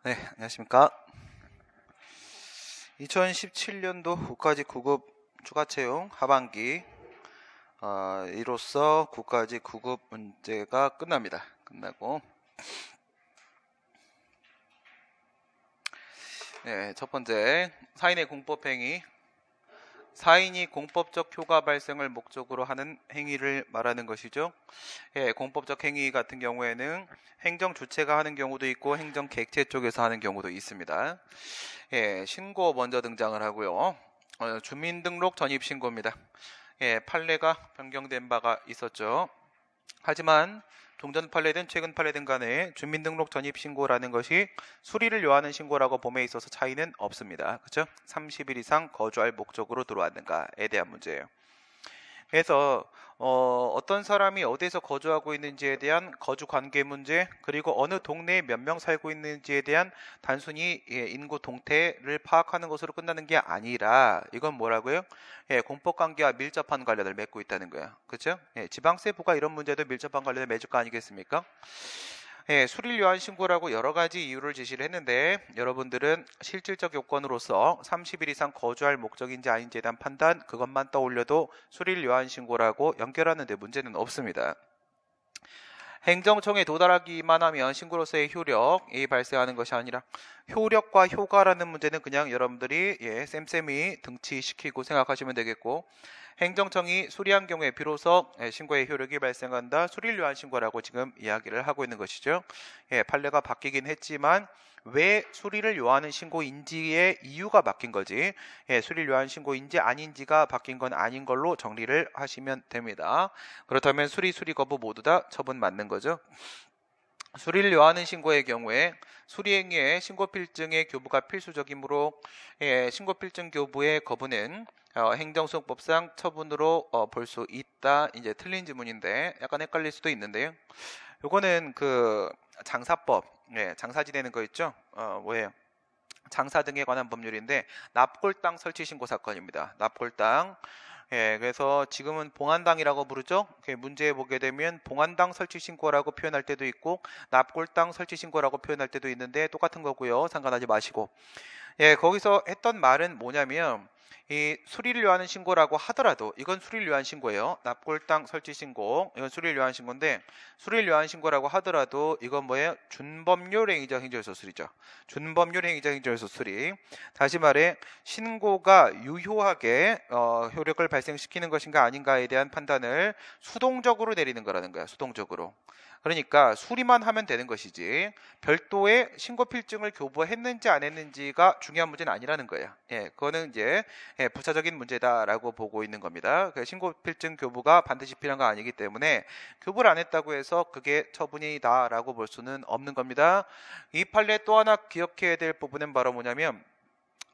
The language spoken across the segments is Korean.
네, 안녕하십니까. 2017년도 국가직 9급 추가채용 하반기 이로써 국가직 9급 문제가 끝납니다. 끝나고 네, 첫 번째 사인의 공법행위. 사인이 공법적 효과 발생을 목적으로 하는 행위를 말하는 것이죠. 예, 공법적 행위 같은 경우에는 행정 주체가 하는 경우도 있고 행정 객체 쪽에서 하는 경우도 있습니다. 예, 신고 먼저 등장을 하고요. 주민등록 전입 신고입니다. 예, 판례가 변경된 바가 있었죠. 하지만 종전 판례든 최근 판례든 간에 주민등록 전입 신고라는 것이 수리를 요하는 신고라고 봄에 있어서 차이는 없습니다. 그렇죠? 30일 이상 거주할 목적으로 들어왔는가에 대한 문제예요. 그래서 어떤 사람이 어디서 거주하고 있는지에 대한 거주 관계 문제, 그리고 어느 동네에 몇 명 살고 있는지에 대한 단순히 인구 동태를 파악하는 것으로 끝나는 게 아니라 이건 뭐라고요? 공법 관계와 밀접한 관련을 맺고 있다는 거예요. 그렇죠? 지방세부가 이런 문제도 밀접한 관련을 맺을 거 아니겠습니까? 수리를 요한 신고라고 여러 가지 이유를 제시를 했는데 여러분들은 실질적 요건으로서 30일 이상 거주할 목적인지 아닌지에 대한 판단 그것만 떠올려도 수리를 요한 신고라고 연결하는데 문제는 없습니다. 행정청에 도달하기만 하면 신고로서의 효력이 발생하는 것이 아니라 효력과 효과라는 문제는 그냥 여러분들이 쌤쌤이 등치시키고 생각하시면 되겠고, 행정청이 수리한 경우에 비로소 신고의 효력이 발생한다. 수리를 요한 신고라고 지금 이야기를 하고 있는 것이죠. 판례가 바뀌긴 했지만 왜 수리를 요하는 신고인지의 이유가 바뀐 거지, 수리를 요하는 신고인지 아닌지가 바뀐 건 아닌 걸로 정리를 하시면 됩니다. 그렇다면 수리 거부 모두 다 처분 맞는 거죠. 수리를 요하는 신고의 경우에 수리행위에 신고필증의 교부가 필수적이므로 신고필증 교부의 거부는 행정소송법상 처분으로 볼 수 있다. 이제 틀린 지문인데 약간 헷갈릴 수도 있는데요. 요거는 그 장사법, 장사 지내는 거 있죠? 뭐예요? 장사 등에 관한 법률인데 납골당 설치 신고 사건입니다. 납골당. 그래서 지금은 봉안당이라고 부르죠. 문제에 보게 되면 봉안당 설치 신고라고 표현할 때도 있고 납골당 설치 신고라고 표현할 때도 있는데 똑같은 거고요. 상관하지 마시고. 거기서 했던 말은 뭐냐면 이 수리를 요하는 신고라고 하더라도 이건 수리를 요한 신고예요. 납골당 설치 신고, 이건 수리를 요한 신고인데 수리를 요한 신고라고 하더라도 이건 뭐예요? 준법률 행위적 행정에서 수리죠. 준법률 행위적 행정에서 수리. 다시 말해 신고가 유효하게 효력을 발생시키는 것인가 아닌가에 대한 판단을 수동적으로 내리는 거라는 거야. 수동적으로. 그러니까 수리만 하면 되는 것이지 별도의 신고 필증을 교부했는지 안 했는지가 중요한 문제는 아니라는 거예요. 그거는 이제 부차적인 문제다라고 보고 있는 겁니다. 신고 필증 교부가 반드시 필요한 건 아니기 때문에 교부를 안 했다고 해서 그게 처분이다라고 볼 수는 없는 겁니다. 이 판례 또 하나 기억해야 될 부분은 바로 뭐냐면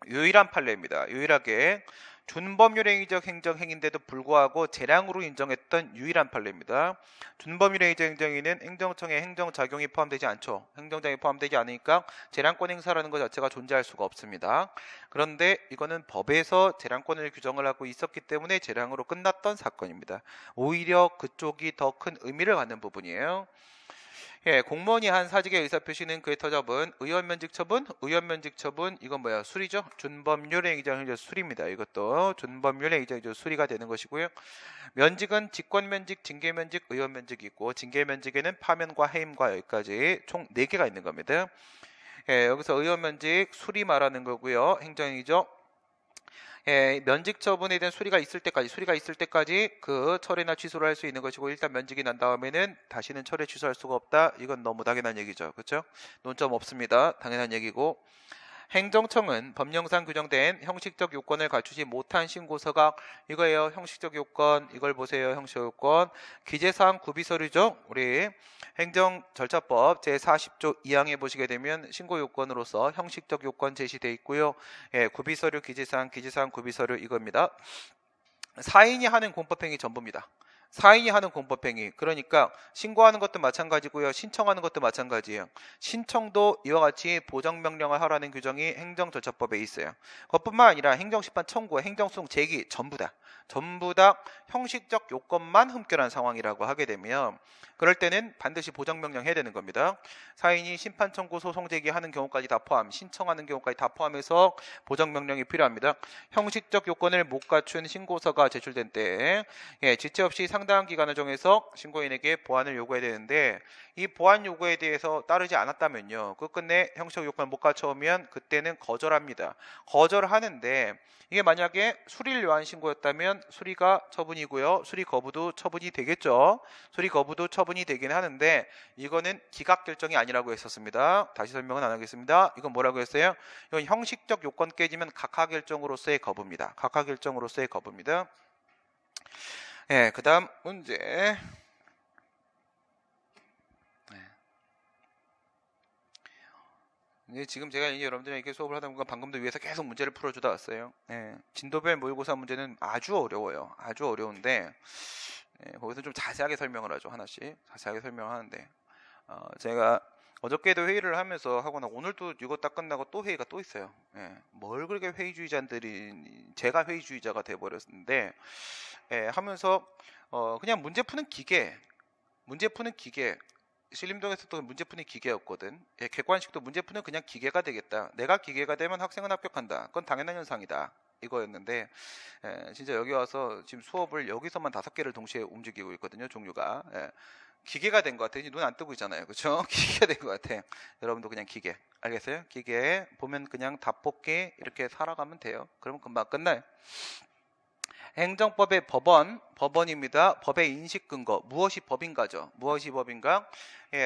유일한 판례입니다. 유일하게 준법률행위적 행정행위인데도 불구하고 재량으로 인정했던 유일한 판례입니다. 준법률행위적 행정행위는 행정청의 행정작용이 포함되지 않죠. 행정작용이 포함되지 않으니까 재량권 행사라는 것 자체가 존재할 수가 없습니다. 그런데 이거는 법에서 재량권을 규정을 하고 있었기 때문에 재량으로 끝났던 사건입니다. 오히려 그쪽이 더 큰 의미를 갖는 부분이에요. 공무원이 한 사직의 의사표시는 그에 터잡은 의원면직 처분, 이건 뭐야? 수리죠? 준법률의 행위적 수리입니다. 이것도 준법률의 행위적 수리가 되는 것이고요. 면직은 직권면직, 징계면직, 의원면직이 있고 징계면직에는 파면과 해임과 여기까지 총 4개가 있는 겁니다. 여기서 의원면직 수리 말하는 거고요. 행정행위죠. 면직 처분에 대한 수리가 있을 때까지 그 철회나 취소를 할 수 있는 것이고, 일단 면직이 난 다음에는 다시는 철회 취소할 수가 없다. 이건 너무 당연한 얘기죠. 그렇죠? 논점 없습니다. 당연한 얘기고, 행정청은 법령상 규정된 형식적 요건을 갖추지 못한 신고서가 이거예요. 형식적 요건, 이걸 보세요. 형식적 요건, 기재사항 구비서류죠. 우리 행정절차법 제40조 2항에 보시게 되면 신고 요건으로서 형식적 요건 제시되어 있고요. 구비서류, 기재사항 구비서류 이겁니다. 사인이 하는 공법행위 전부입니다. 사인이 하는 공법행위. 그러니까 신고하는 것도 마찬가지고요. 신청하는 것도 마찬가지예요. 신청도 이와 같이 보정명령을 하라는 규정이 행정절차법에 있어요. 그것뿐만 아니라 행정심판 청구, 행정소송 제기 전부 다 형식적 요건만 흠결한 상황이라고 하게 되면 그럴 때는 반드시 보정명령 해야 되는 겁니다. 사인이 심판 청구 소송 제기하는 경우까지 다 포함, 신청하는 경우까지 다 포함해서 보정명령이 필요합니다. 형식적 요건을 못 갖춘 신고서가 제출된 때 지체 없이 상당한 기간을 정해서 신고인에게 보완을 요구해야 되는데 이 보완 요구에 대해서 따르지 않았다면요. 끝끝내 형식적 요건을 못 갖춰오면 그때는 거절합니다. 거절하는데 이게 만약에 수리를 요한 신고였다면 수리가 처분이고요. 수리 거부도 처분이 되겠죠. 수리 거부도 처분이 되긴 하는데 이거는 기각 결정이 아니라고 했었습니다. 다시 설명은 안 하겠습니다. 이건 뭐라고 했어요? 이건 형식적 요건 깨지면 각하 결정으로서의 거부입니다. 각하 결정으로서의 거부입니다. 예, 그 다음 문제. 지금 제가 이제 여러분들에게 수업을 하다 보니까 방금도 위에서 계속 문제를 풀어주다 왔어요. 진도별 모의고사 문제는 아주 어려워요. 아주 어려운데 거기서 좀 자세하게 설명을 하죠. 하나씩 자세하게 설명을 하는데 제가 어저께도 회의를 하면서 하거나 오늘도 이거 딱 끝나고 또 회의가 또 있어요. 뭘 그렇게 회의주의자들이 제가 회의주의자가 돼버렸는데 하면서 그냥 문제 푸는 기계 신림동에서도 문제 푸는 기계였거든. 객관식도 문제 푸는 그냥 기계가 되겠다. 내가 기계가 되면 학생은 합격한다. 그건 당연한 현상이다. 이거였는데 진짜 여기 와서 지금 수업을 여기서만 5개를 동시에 움직이고 있거든요. 종류가. 기계가 된 것 같아. 눈 안 뜨고 있잖아요. 그렇죠? 기계가 된 것 같아. 여러분도 그냥 기계. 알겠어요? 기계 보면 그냥 답복기 이렇게 살아가면 돼요. 그러면 금방 끝나요. 행정법의 법원입니다. 법의 인식 근거. 무엇이 법인가죠? 무엇이 법인가?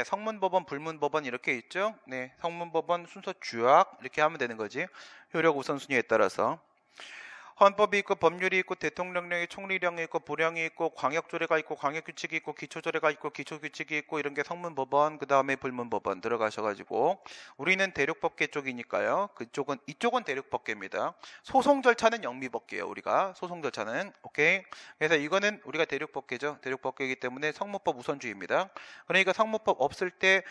성문법원, 불문법원 이렇게 있죠. 성문법원 순서 주약 이렇게 하면 되는 거지. 효력 우선순위에 따라서. 헌법이 있고 법률이 있고 대통령령이 총리령이 있고 보령이 있고 광역조례가 있고 광역규칙이 있고 기초조례가 있고 기초규칙이 있고 이런 게 성문법원 그 다음에 불문법원 들어가셔가지고 우리는 대륙법계 쪽이니까요. 이쪽은 대륙법계입니다. 소송 절차는 영미법계예요. 우리가 소송 절차는 오케이. 그래서 이거는 우리가 대륙법계죠. 대륙법계이기 때문에 성문법 우선주의입니다. 그러니까 성문법 없을 때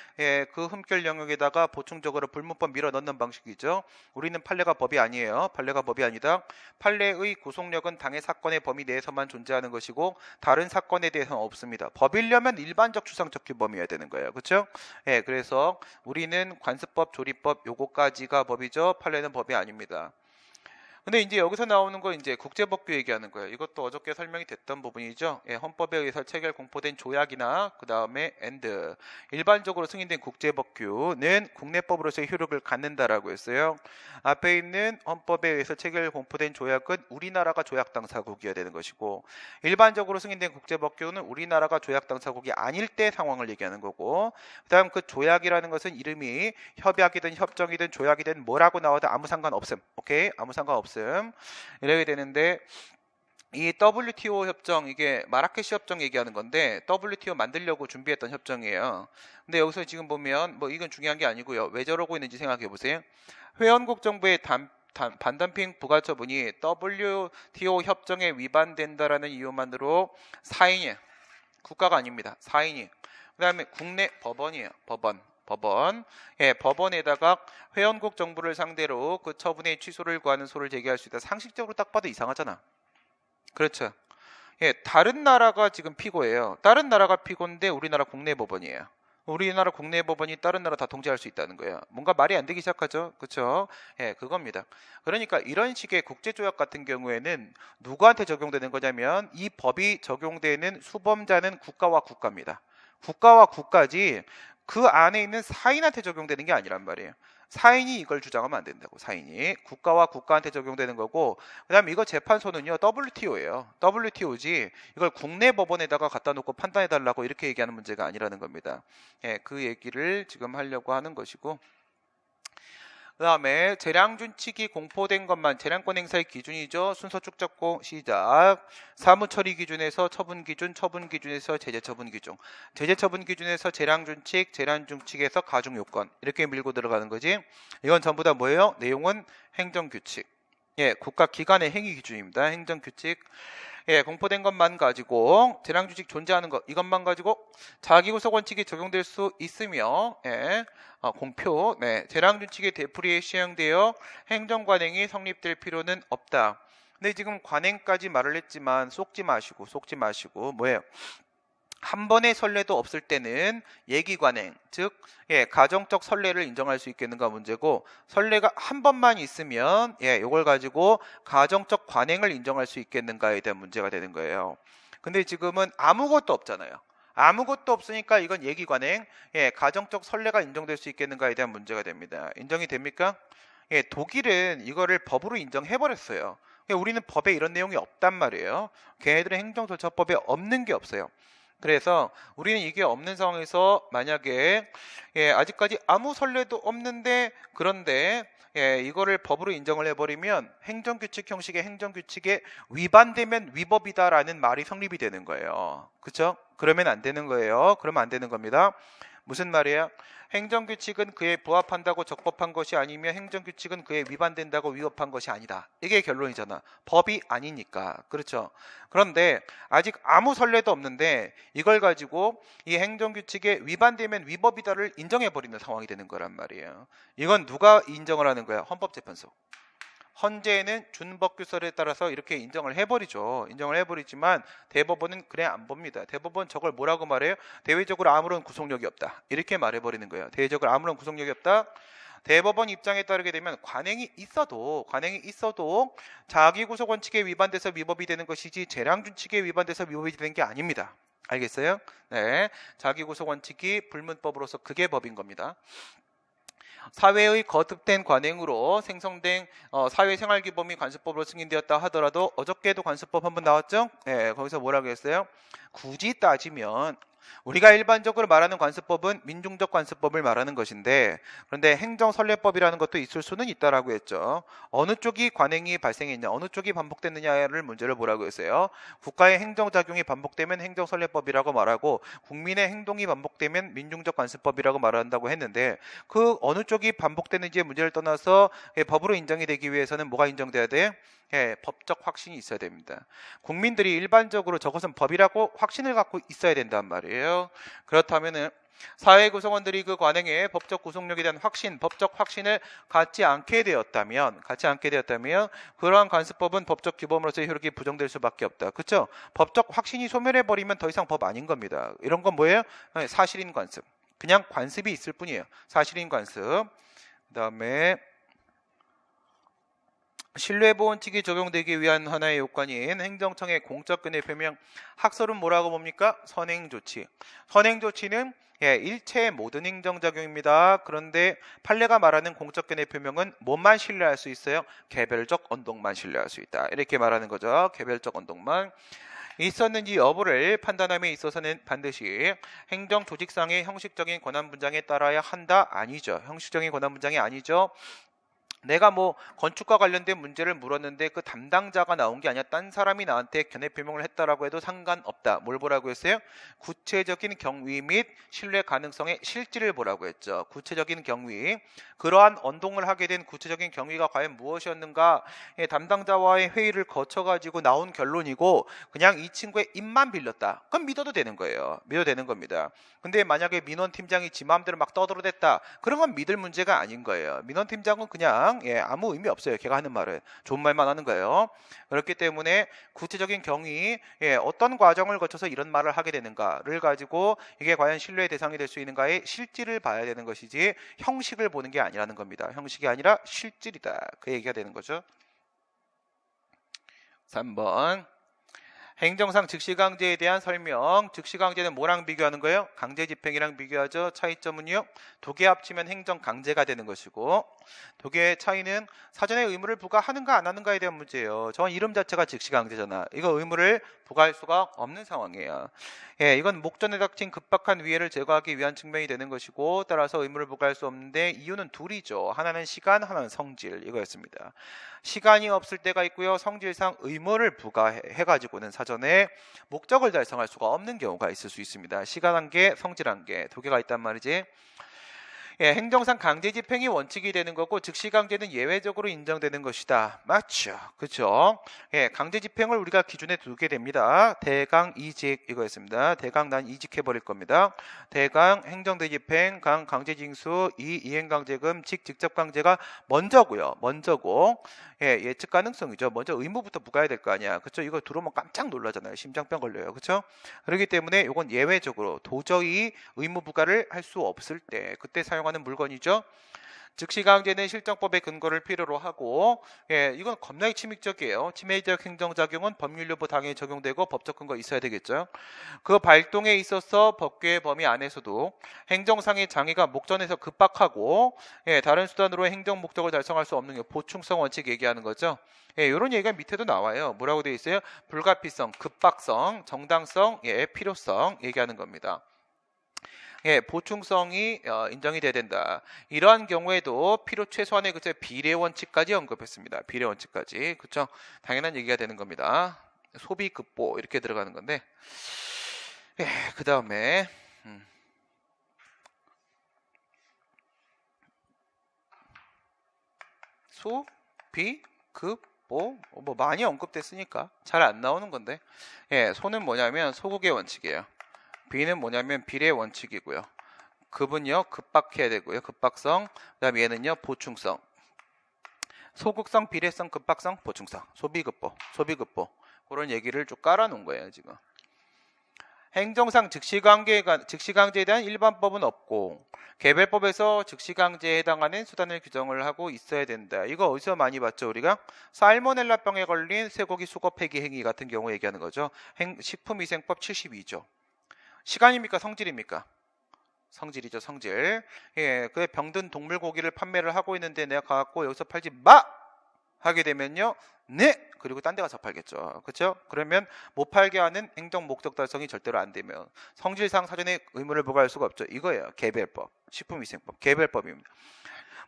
그 흠결 영역에다가 보충적으로 불문법 밀어 넣는 방식이죠. 우리는 판례가 법이 아니에요. 판례가 법이 아니다. 판례의 구속력은 당해 사건의 범위 내에서만 존재하는 것이고 다른 사건에 대해서는 없습니다. 법이려면 일반적 추상적 규범이어야 되는 거예요. 그렇죠? 그래서 우리는 관습법, 조리법 요거까지가 법이죠. 판례는 법이 아닙니다. 근데 이제 여기서 나오는 거 이제 국제법규 얘기하는 거예요. 이것도 어저께 설명이 됐던 부분이죠. 헌법에 의해서 체결 공포된 조약이나 그 다음에 일반적으로 승인된 국제법규는 국내법으로서의 효력을 갖는다라고 했어요. 앞에 있는 헌법에 의해서 체결 공포된 조약은 우리나라가 조약 당사국이어야 되는 것이고 일반적으로 승인된 국제법규는 우리나라가 조약 당사국이 아닐 때 상황을 얘기하는 거고 그다음 그 조약이라는 것은 이름이 협약이든 협정이든 조약이든 뭐라고 나와도 아무 상관없음. 오케이? 아무 상관없음. 이렇게 되는데 이 WTO 협정 이게 마라케시 협정 얘기하는 건데 WTO 만들려고 준비했던 협정이에요. 근데 여기서 지금 보면 뭐 이건 중요한 게 아니고요. 왜 저러고 있는지 생각해 보세요. 회원국 정부의 반덤핑 부가처분이 WTO 협정에 위반된다라는 이유만으로 사인이 국가가 아닙니다. 사인이 그 다음에 국내 법원이에요. 법원. 법원에다가 회원국 정부를 상대로 그 처분의 취소를 구하는 소를 제기할 수 있다. 상식적으로 딱 봐도 이상하잖아. 그렇죠. 다른 나라가 지금 피고예요. 다른 나라가 피고인데 우리나라 국내 법원이에요. 우리나라 국내 법원이 다른 나라 다 통제할 수 있다는 거예요. 뭔가 말이 안 되기 시작하죠. 그렇죠? 그겁니다. 그러니까 이런 식의 국제조약 같은 경우에는 누구한테 적용되는 거냐면 이 법이 적용되는 수범자는 국가와 국가입니다. 국가와 국가지 그 안에 있는 사인한테 적용되는 게 아니란 말이에요. 사인이 이걸 주장하면 안 된다고. 사인이 국가와 국가한테 적용되는 거고 그 다음에 이거 재판소는요 WTO예요. WTO지 이걸 국내 법원에다가 갖다 놓고 판단해달라고 이렇게 얘기하는 문제가 아니라는 겁니다. 그 얘기를 지금 하려고 하는 것이고 그 다음에 재량준칙이 공포된 것만 재량권 행사의 기준이죠. 순서 쭉 잡고 시작. 사무처리 기준에서 처분 기준, 처분 기준에서 제재처분 기준, 제재처분 기준에서 재량준칙, 재량준칙에서 가중요건 이렇게 밀고 들어가는 거지. 이건 전부 다 뭐예요? 내용은 행정규칙. 국가기관의 행위 기준입니다. 행정규칙. 공포된 것만 가지고 재량규칙 존재하는 것 이것만 가지고 자기구속 원칙이 적용될 수 있으며 공표 재량규칙의 되풀이에 시행되어 행정관행이 성립될 필요는 없다. 근데 지금 관행까지 말을 했지만 속지 마시고 뭐예요? 한 번의 선례도 없을 때는 예기관행, 즉 가정적 선례를 인정할 수 있겠는가 문제고, 선례가 한 번만 있으면 이걸 가지고 가정적 관행을 인정할 수 있겠는가에 대한 문제가 되는 거예요. 근데 지금은 아무것도 없잖아요. 아무것도 없으니까 이건 예기관행, 가정적 선례가 인정될 수 있겠는가에 대한 문제가 됩니다. 인정이 됩니까? 독일은 이거를 법으로 인정해버렸어요. 우리는 법에 이런 내용이 없단 말이에요. 걔네들은 행정절차법에 없는 게 없어요. 그래서 우리는 이게 없는 상황에서 만약에 아직까지 아무 선례도 없는데 그런데 이거를 법으로 인정을 해버리면 행정규칙 형식의 행정규칙에 위반되면 위법이다라는 말이 성립이 되는 거예요. 그렇죠? 그러면 안 되는 거예요. 그러면 안 되는 겁니다. 무슨 말이에요? 행정규칙은 그에 부합한다고 적법한 것이 아니며 행정규칙은 그에 위반된다고 위법한 것이 아니다. 이게 결론이잖아. 법이 아니니까. 그렇죠? 그런데 아직 아무 선례도 없는데 이걸 가지고 이 행정규칙에 위반되면 위법이다를 인정해버리는 상황이 되는 거란 말이에요. 이건 누가 인정을 하는 거야? 헌법재판소. 헌재는 준법규설에 따라서 이렇게 인정을 해버리죠. 인정을 해버리지만 대법원은 그래 안 봅니다. 대법원 저걸 뭐라고 말해요? 대외적으로 아무런 구속력이 없다. 이렇게 말해버리는 거예요. 대외적으로 아무런 구속력이 없다. 대법원 입장에 따르게 되면 관행이 있어도 자기구속 원칙에 위반돼서 위법이 되는 것이지 재량준칙에 위반돼서 위법이 되는 게 아닙니다. 알겠어요? 네, 자기구속 원칙이 불문법으로서 그게 법인 겁니다. 사회의 거듭된 관행으로 생성된 사회생활기범이 관습법으로 승인되었다 하더라도 어저께도 관습법 한번 나왔죠? 거기서 뭐라고 했어요? 굳이 따지면 우리가 일반적으로 말하는 관습법은 민중적 관습법을 말하는 것인데, 그런데 행정선례법이라는 것도 있을 수는 있다라고 했죠. 어느 쪽이 관행이 발생했냐, 어느 쪽이 반복됐느냐를 문제를 뭐라고 했어요? 국가의 행정작용이 반복되면 행정선례법이라고 말하고 국민의 행동이 반복되면 민중적 관습법이라고 말한다고 했는데, 그 어느 쪽이 반복되는지의 문제를 떠나서 법으로 인정이 되기 위해서는 뭐가 인정돼야 돼요? 법적 확신이 있어야 됩니다. 국민들이 일반적으로 저것은 법이라고 확신을 갖고 있어야 된단 말이에요. 그렇다면은 사회 구성원들이 그 관행에 법적 구속력에 대한 확신, 법적 확신을 갖지 않게 되었다면 그러한 관습법은 법적 규범으로서의 효력이 부정될 수밖에 없다. 그렇죠? 법적 확신이 소멸해 버리면 더 이상 법 아닌 겁니다. 이런 건 뭐예요? 사실인 관습. 그냥 관습이 있을 뿐이에요. 사실인 관습. 그다음에 신뢰보원칙이 적용되기 위한 하나의 요건인 행정청의 공적근의 표명, 학설은 뭐라고 봅니까? 선행조치. 선행조치는 일체의 모든 행정작용입니다. 그런데 판례가 말하는 공적근의 표명은 뭐만 신뢰할 수 있어요? 개별적 언동만 신뢰할 수 있다. 이렇게 말하는 거죠. 개별적 언동만. 있었는지 여부를 판단함에 있어서는 반드시 행정조직상의 형식적인 권한분장에 따라야 한다? 아니죠. 형식적인 권한분장이 아니죠. 내가 뭐 건축과 관련된 문제를 물었는데 그 담당자가 나온 게 아니라 딴 사람이 나한테 견해 표명을 했다라고 해도 상관없다. 뭘 보라고 했어요? 구체적인 경위 및 신뢰 가능성의 실질을 보라고 했죠. 구체적인 경위. 그러한 언동을 하게 된 구체적인 경위가 과연 무엇이었는가? 담당자와의 회의를 거쳐가지고 나온 결론이고 그냥 이 친구의 입만 빌렸다. 그럼 믿어도 되는 거예요. 믿어도 되는 겁니다. 근데 만약에 민원팀장이 지 마음대로 막 떠들어댔다. 그런 건 믿을 문제가 아닌 거예요. 민원팀장은 그냥 아무 의미 없어요. 걔가 하는 말은 좋은 말만 하는 거예요. 그렇기 때문에 구체적인 경위, 어떤 과정을 거쳐서 이런 말을 하게 되는가를 가지고 이게 과연 신뢰의 대상이 될 수 있는가의 실질을 봐야 되는 것이지 형식을 보는 게 아니라는 겁니다. 형식이 아니라 실질이다. 그 얘기가 되는 거죠. 3번 행정상 즉시강제에 대한 설명. 즉시강제는 뭐랑 비교하는 거예요? 강제집행이랑 비교하죠. 차이점은요, 두 개 합치면 행정강제가 되는 것이고, 두 개의 차이는 사전에 의무를 부과하는가 안 하는가에 대한 문제예요. 저건 이름 자체가 즉시강제잖아. 이거 의무를 부과할 수가 없는 상황이에요. 이건 목전에 닥친 급박한 위해를 제거하기 위한 측면이 되는 것이고, 따라서 의무를 부과할 수 없는데 이유는 둘이죠. 하나는 시간, 하나는 성질. 이거였습니다. 시간이 없을 때가 있고요. 성질상 의무를 부과해가지고는 사전에 목적을 달성할 수가 없는 경우가 있을 수 있습니다. 시간 한계, 성질 한계 두 개가 있단 말이지. 예, 행정상 강제 집행이 원칙이 되는 거고 즉시 강제는 예외적으로 인정되는 것이다. 맞죠? 그렇죠? 예, 강제 집행을 우리가 기준에 두게 됩니다. 대강 이직 이거였습니다. 대강 난 이직해 버릴 겁니다. 대강 행정대 집행, 강 강제 징수, 이 이행 강제금, 직 직접 강제가 먼저고요. 먼저고. 예, 예측 가능성이죠. 먼저 의무부터 부과해야 될 거 아니야. 그렇죠? 이거 들어오면 깜짝 놀라잖아요. 심장병 걸려요. 그렇죠? 그렇기 때문에 이건 예외적으로 도저히 의무 부과를 할 수 없을 때 그때 사용하는 물건이죠. 즉시강제는 실정법의 근거를 필요로 하고, 예, 이건 겁나게 침입적이에요. 침해적 행정작용은 법률여부 당연히 적용되고 법적 근거 있어야 되겠죠. 그 발동에 있어서 법규의 범위 안에서도 행정상의 장애가 목전에서 급박하고, 예, 다른 수단으로 행정 목적을 달성할 수 없는 게 보충성 원칙 얘기하는 거죠. 예, 이런 얘기가 밑에도 나와요. 뭐라고 되어 있어요? 불가피성, 급박성, 정당성, 예, 필요성 얘기하는 겁니다. 예, 보충성이 인정이 돼야 된다. 이러한 경우에도 필요 최소한의 그쵸 비례 원칙까지 언급했습니다. 비례 원칙까지. 그쵸? 당연한 얘기가 되는 겁니다. 소비 급보 이렇게 들어가는 건데. 예, 그다음에 소비 급보 뭐 많이 언급됐으니까 잘 안 나오는 건데. 예, 소는 뭐냐면 소국의 원칙이에요. 비는 뭐냐면 비례 원칙이고요. 급은요 급박해야 되고요. 급박성. 그다음에 얘는요 보충성. 소극성, 비례성, 급박성, 보충성. 소비급보, 소비급보. 그런 얘기를 쭉 깔아놓은 거예요 지금. 행정상 즉시강제에 대한 일반법은 없고 개별법에서 즉시강제에 해당하는 수단을 규정을 하고 있어야 된다. 이거 어디서 많이 봤죠 우리가? 살모넬라병에 걸린 쇠고기 수거 폐기 행위 같은 경우 얘기하는 거죠. 식품위생법 72조. 시간입니까? 성질입니까? 성질이죠, 성질. 예, 그 병든 동물 고기를 판매를 하고 있는데 내가 가갖고 여기서 팔지 마! 하게 되면요, 네! 그리고 딴 데 가서 팔겠죠. 그렇죠? 그러면 못 팔게 하는 행정 목적 달성이 절대로 안 되면 성질상 사전에 의무를 부과할 수가 없죠. 이거예요. 개별법, 식품위생법, 개별법입니다.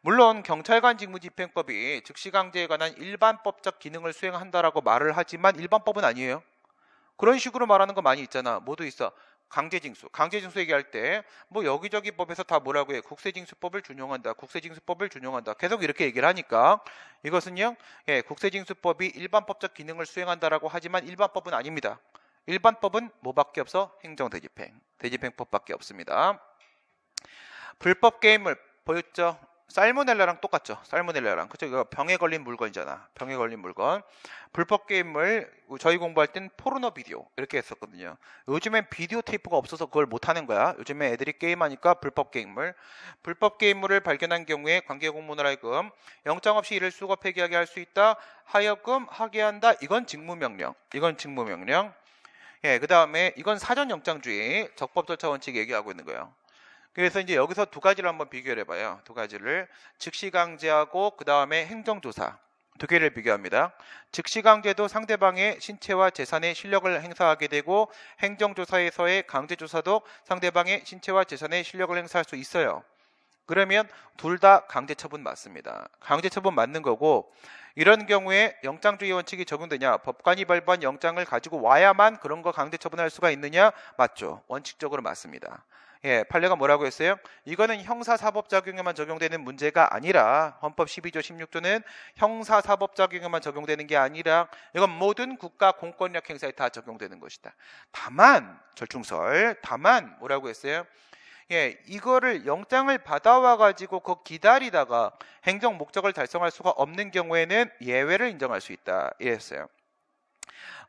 물론 경찰관 직무집행법이 즉시강제에 관한 일반법적 기능을 수행한다라고 말을 하지만 일반법은 아니에요. 그런 식으로 말하는 거 많이 있잖아. 뭐도 있어. 강제징수. 강제징수 얘기할 때 뭐 여기저기 법에서 다 뭐라고 해. 국세징수법을 준용한다. 국세징수법을 준용한다. 계속 이렇게 얘기를 하니까 이것은요. 예, 국세징수법이 일반법적 기능을 수행한다라고 하지만 일반법은 아닙니다. 일반법은 뭐밖에 없어? 행정대집행. 대집행법밖에 없습니다. 불법 게임을 보였죠? 살모넬라랑 똑같죠. 살모넬라랑. 그쵸? 이거 병에 걸린 물건이잖아. 병에 걸린 물건. 불법 게임을 저희 공부할 땐 포르노 비디오 이렇게 했었거든요. 요즘엔 비디오 테이프가 없어서 그걸 못하는 거야. 요즘에 애들이 게임하니까 불법 게임물을 발견한 경우에 관계공무원을 하여금 영장 없이 이를 수거 폐기하게 할 수 있다. 하여금 하게 한다. 이건 직무명령. 이건 직무명령. 예, 그 다음에 이건 사전영장주의 적법 절차 원칙 얘기하고 있는 거예요. 그래서 이제 여기서 두 가지를 한번 비교를 해봐요. 두 가지를 즉시강제하고 그 다음에 행정조사 두 개를 비교합니다. 즉시강제도 상대방의 신체와 재산의 실력을 행사하게 되고 행정조사에서의 강제조사도 상대방의 신체와 재산의 실력을 행사할 수 있어요. 그러면 둘 다 강제처분 맞습니다. 강제처분 맞는 거고 이런 경우에 영장주의 원칙이 적용되냐? 법관이 발부한 영장을 가지고 와야만 그런 거 강제처분할 수가 있느냐? 맞죠. 원칙적으로 맞습니다. 예, 판례가 뭐라고 했어요? 이거는 형사사법작용에만 적용되는 문제가 아니라 헌법 12조 16조는 형사사법작용에만 적용되는 게 아니라 이건 모든 국가 공권력 행사에 다 적용되는 것이다. 다만 절충설 다만 뭐라고 했어요? 예, 이거를 영장을 받아와 가지고 그 기다리다가 행정 목적을 달성할 수가 없는 경우에는 예외를 인정할 수 있다. 이랬어요.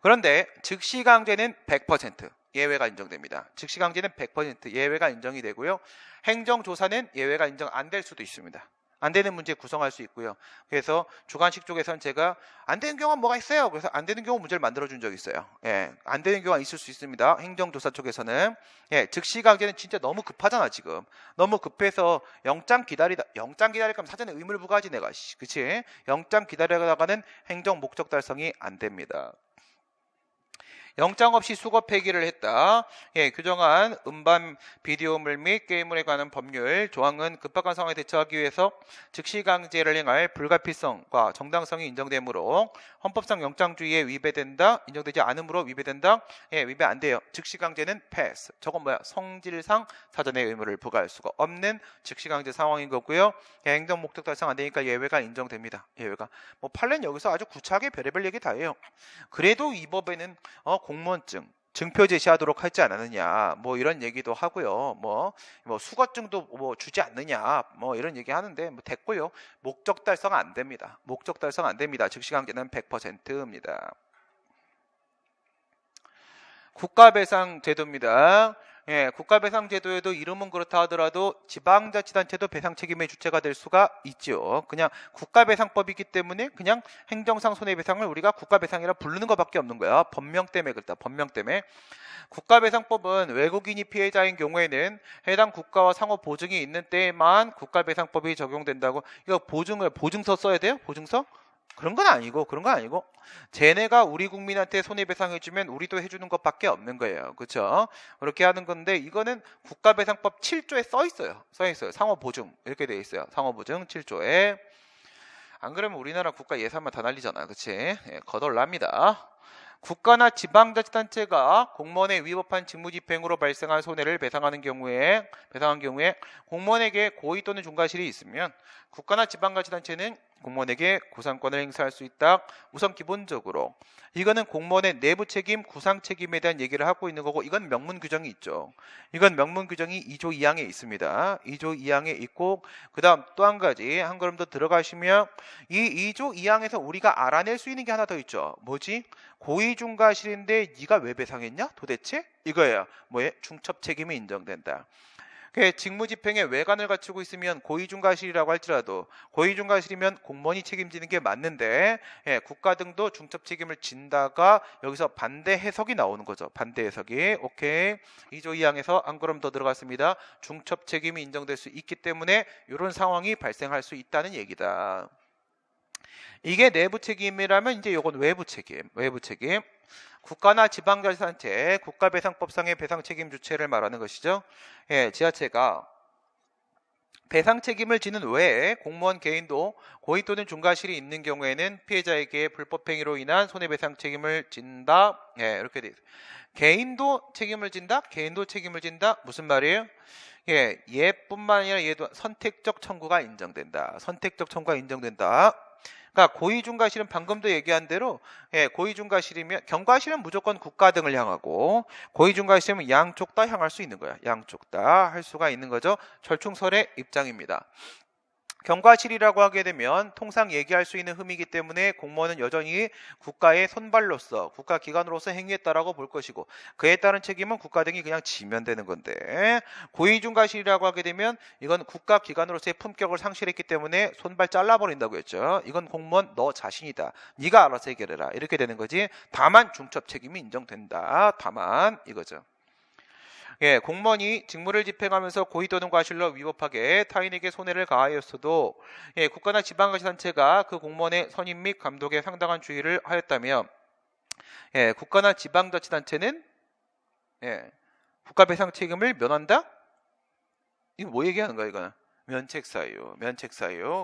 그런데 즉시강제는 100% 예외가 인정됩니다. 즉시강제는 100% 예외가 인정이 되고요. 행정조사는 예외가 인정 안 될 수도 있습니다. 안 되는 문제 구성할 수 있고요. 그래서 주관식 쪽에서는 제가 안 되는 경우가 뭐가 있어요? 그래서 안 되는 경우 문제를 만들어 준 적이 있어요. 예, 안 되는 경우가 있을 수 있습니다. 행정조사 쪽에서는. 예, 즉시강제는 진짜 너무 급하잖아 지금. 너무 급해서 영장 기다릴 거면 사전에 의무를 부과하지 내가. 그치? 영장 기다리다가는 행정 목적 달성이 안 됩니다. 영장 없이 수거 폐기를 했다. 예, 규정한 음반, 비디오물 및 게임물에 관한 법률 조항은 급박한 상황에 대처하기 위해서 즉시 강제를 행할 불가피성과 정당성이 인정되므로 헌법상 영장주의에 위배된다. 인정되지 않으므로 위배된다. 예, 위배 안 돼요. 즉시 강제는 패스. 저건 뭐야? 성질상 사전의 의무를 부과할 수가 없는 즉시 강제 상황인 거고요. 예, 행정 목적 달성 안 되니까 예외가 인정됩니다. 예외가. 뭐 판례는 여기서 아주 구차하게 별의별 얘기 다 해요. 그래도 이 법에는 공무원증 증표 제시하도록 하지 않았느냐 뭐 이런 얘기도 하고요. 뭐 수거증도 뭐 주지 않느냐 뭐 이런 얘기 하는데 뭐 됐고요. 목적 달성 안 됩니다. 목적 달성 안 됩니다. 즉시 강제는 100%입니다. 국가배상 제도입니다. 예, 국가배상제도에도 이름은 그렇다 하더라도 지방자치단체도 배상 책임의 주체가 될 수가 있죠. 그냥 국가배상법이기 때문에 그냥 행정상 손해배상을 우리가 국가배상이라 부르는 것밖에 없는 거야. 법명 때문에 그렇다. 법명 때문에. 국가배상법은 외국인이 피해자인 경우에는 해당 국가와 상호 보증이 있는 때에만 국가배상법이 적용된다고. 이거 보증서 써야 돼요? 보증서? 그런 건 아니고 쟤네가 우리 국민한테 손해배상해주면 우리도 해주는 것밖에 없는 거예요. 그렇죠? 그렇게 하는 건데 이거는 국가배상법 7조에 써있어요. 상호보증 이렇게 돼 있어요. 상호보증 7조에. 안 그러면 우리나라 국가 예산만 다 날리잖아요. 그치? 예, 거덜납니다. 국가나 지방자치단체가 공무원에 위법한 직무집행으로 발생한 손해를 배상한 경우에 공무원에게 고의 또는 중과실이 있으면 국가나 지방자치단체는 공무원에게 구상권을 행사할 수 있다. 우선 기본적으로 이거는 공무원의 내부 책임, 구상 책임에 대한 얘기를 하고 있는 거고 이건 명문 규정이 있죠. 이건 명문 규정이 2조 2항에 있습니다. 2조 2항에 있고 그 다음 또 한 가지 한 걸음 더 들어가시면 이 2조 2항에서 우리가 알아낼 수 있는 게 하나 더 있죠. 뭐지? 고의중과실인데 네가 왜 배상했냐? 도대체? 이거예요. 뭐에? 중첩 책임이 인정된다. 직무집행에 외관을 갖추고 있으면 고의중과실이라고 할지라도 고의중과실이면 공무원이 책임지는 게 맞는데 국가 등도 중첩 책임을 진다가 여기서 반대 해석이 나오는 거죠. 반대 해석이. 오케이. 2조 2항에서 한 걸음 더 들어갔습니다. 중첩 책임이 인정될 수 있기 때문에 이런 상황이 발생할 수 있다는 얘기다. 이게 내부 책임이라면 이제 이건 외부 책임. 국가나 지방자치단체 국가배상법상의 배상 책임 주체를 말하는 것이죠. 예, 지자체가 배상 책임을 지는 외에 공무원 개인도 고의 또는 중과실이 있는 경우에는 피해자에게 불법행위로 인한 손해배상 책임을 진다. 예, 이렇게 돼 있어요. 개인도 책임을 진다. 무슨 말이에요? 예, 얘뿐만 아니라 얘도 선택적 청구가 인정된다. 그러니까 고의중과실은 방금도 얘기한 대로 고의중과실이면 경과실은 무조건 국가 등을 향하고 고의중과실은 양쪽 다 향할 수 있는 거야. 양쪽 다 할 수가 있는 거죠. 절충설의 입장입니다. 경과실이라고 하게 되면 통상 얘기할 수 있는 흠이기 때문에 공무원은 여전히 국가의 손발로서 국가기관으로서 행위했다라고 볼 것이고 그에 따른 책임은 국가 등이 그냥 지면 되는 건데 고의중과실이라고 하게 되면 이건 국가기관으로서의 품격을 상실했기 때문에 손발 잘라버린다고 했죠. 이건 공무원 너 자신이다. 네가 알아서 해결해라. 이렇게 되는 거지. 다만 중첩 책임이 인정된다. 다만 이거죠. 예, 공무원이 직무를 집행하면서 고의 또는 과실로 위법하게 타인에게 손해를 가하였어도 국가나 지방자치단체가 그 공무원의 선임 및 감독에 상당한 주의를 하였다면 국가나 지방자치단체는 국가배상 책임을 면한다? 이거 뭐 얘기하는 거야 이거는? 면책사유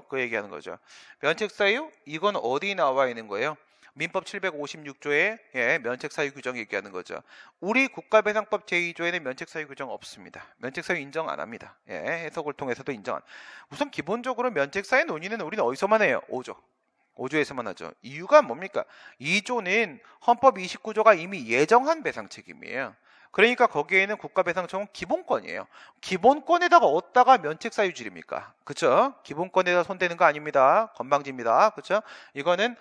그 얘기하는 거죠. 면책사유? 이건 어디 나와 있는 거예요? 민법 756조에 면책사유 규정 얘기하는 거죠. 우리 국가배상법 제2조에는 면책사유 규정 없습니다. 면책사유 인정 안 합니다. 해석을 통해서도 인정 안. 우선 기본적으로 면책사유 논의는 우리는 어디서만 해요? 5조에서만 하죠. 이유가 뭡니까? 2조는 헌법 29조가 이미 예정한 배상 책임이에요. 그러니까 거기에는 국가배상청은 기본권이에요. 기본권에다가 어디다가 면책사유질입니까? 그쵸? 기본권에다 손대는 거 아닙니다. 건방집니다. 그쵸? 이거는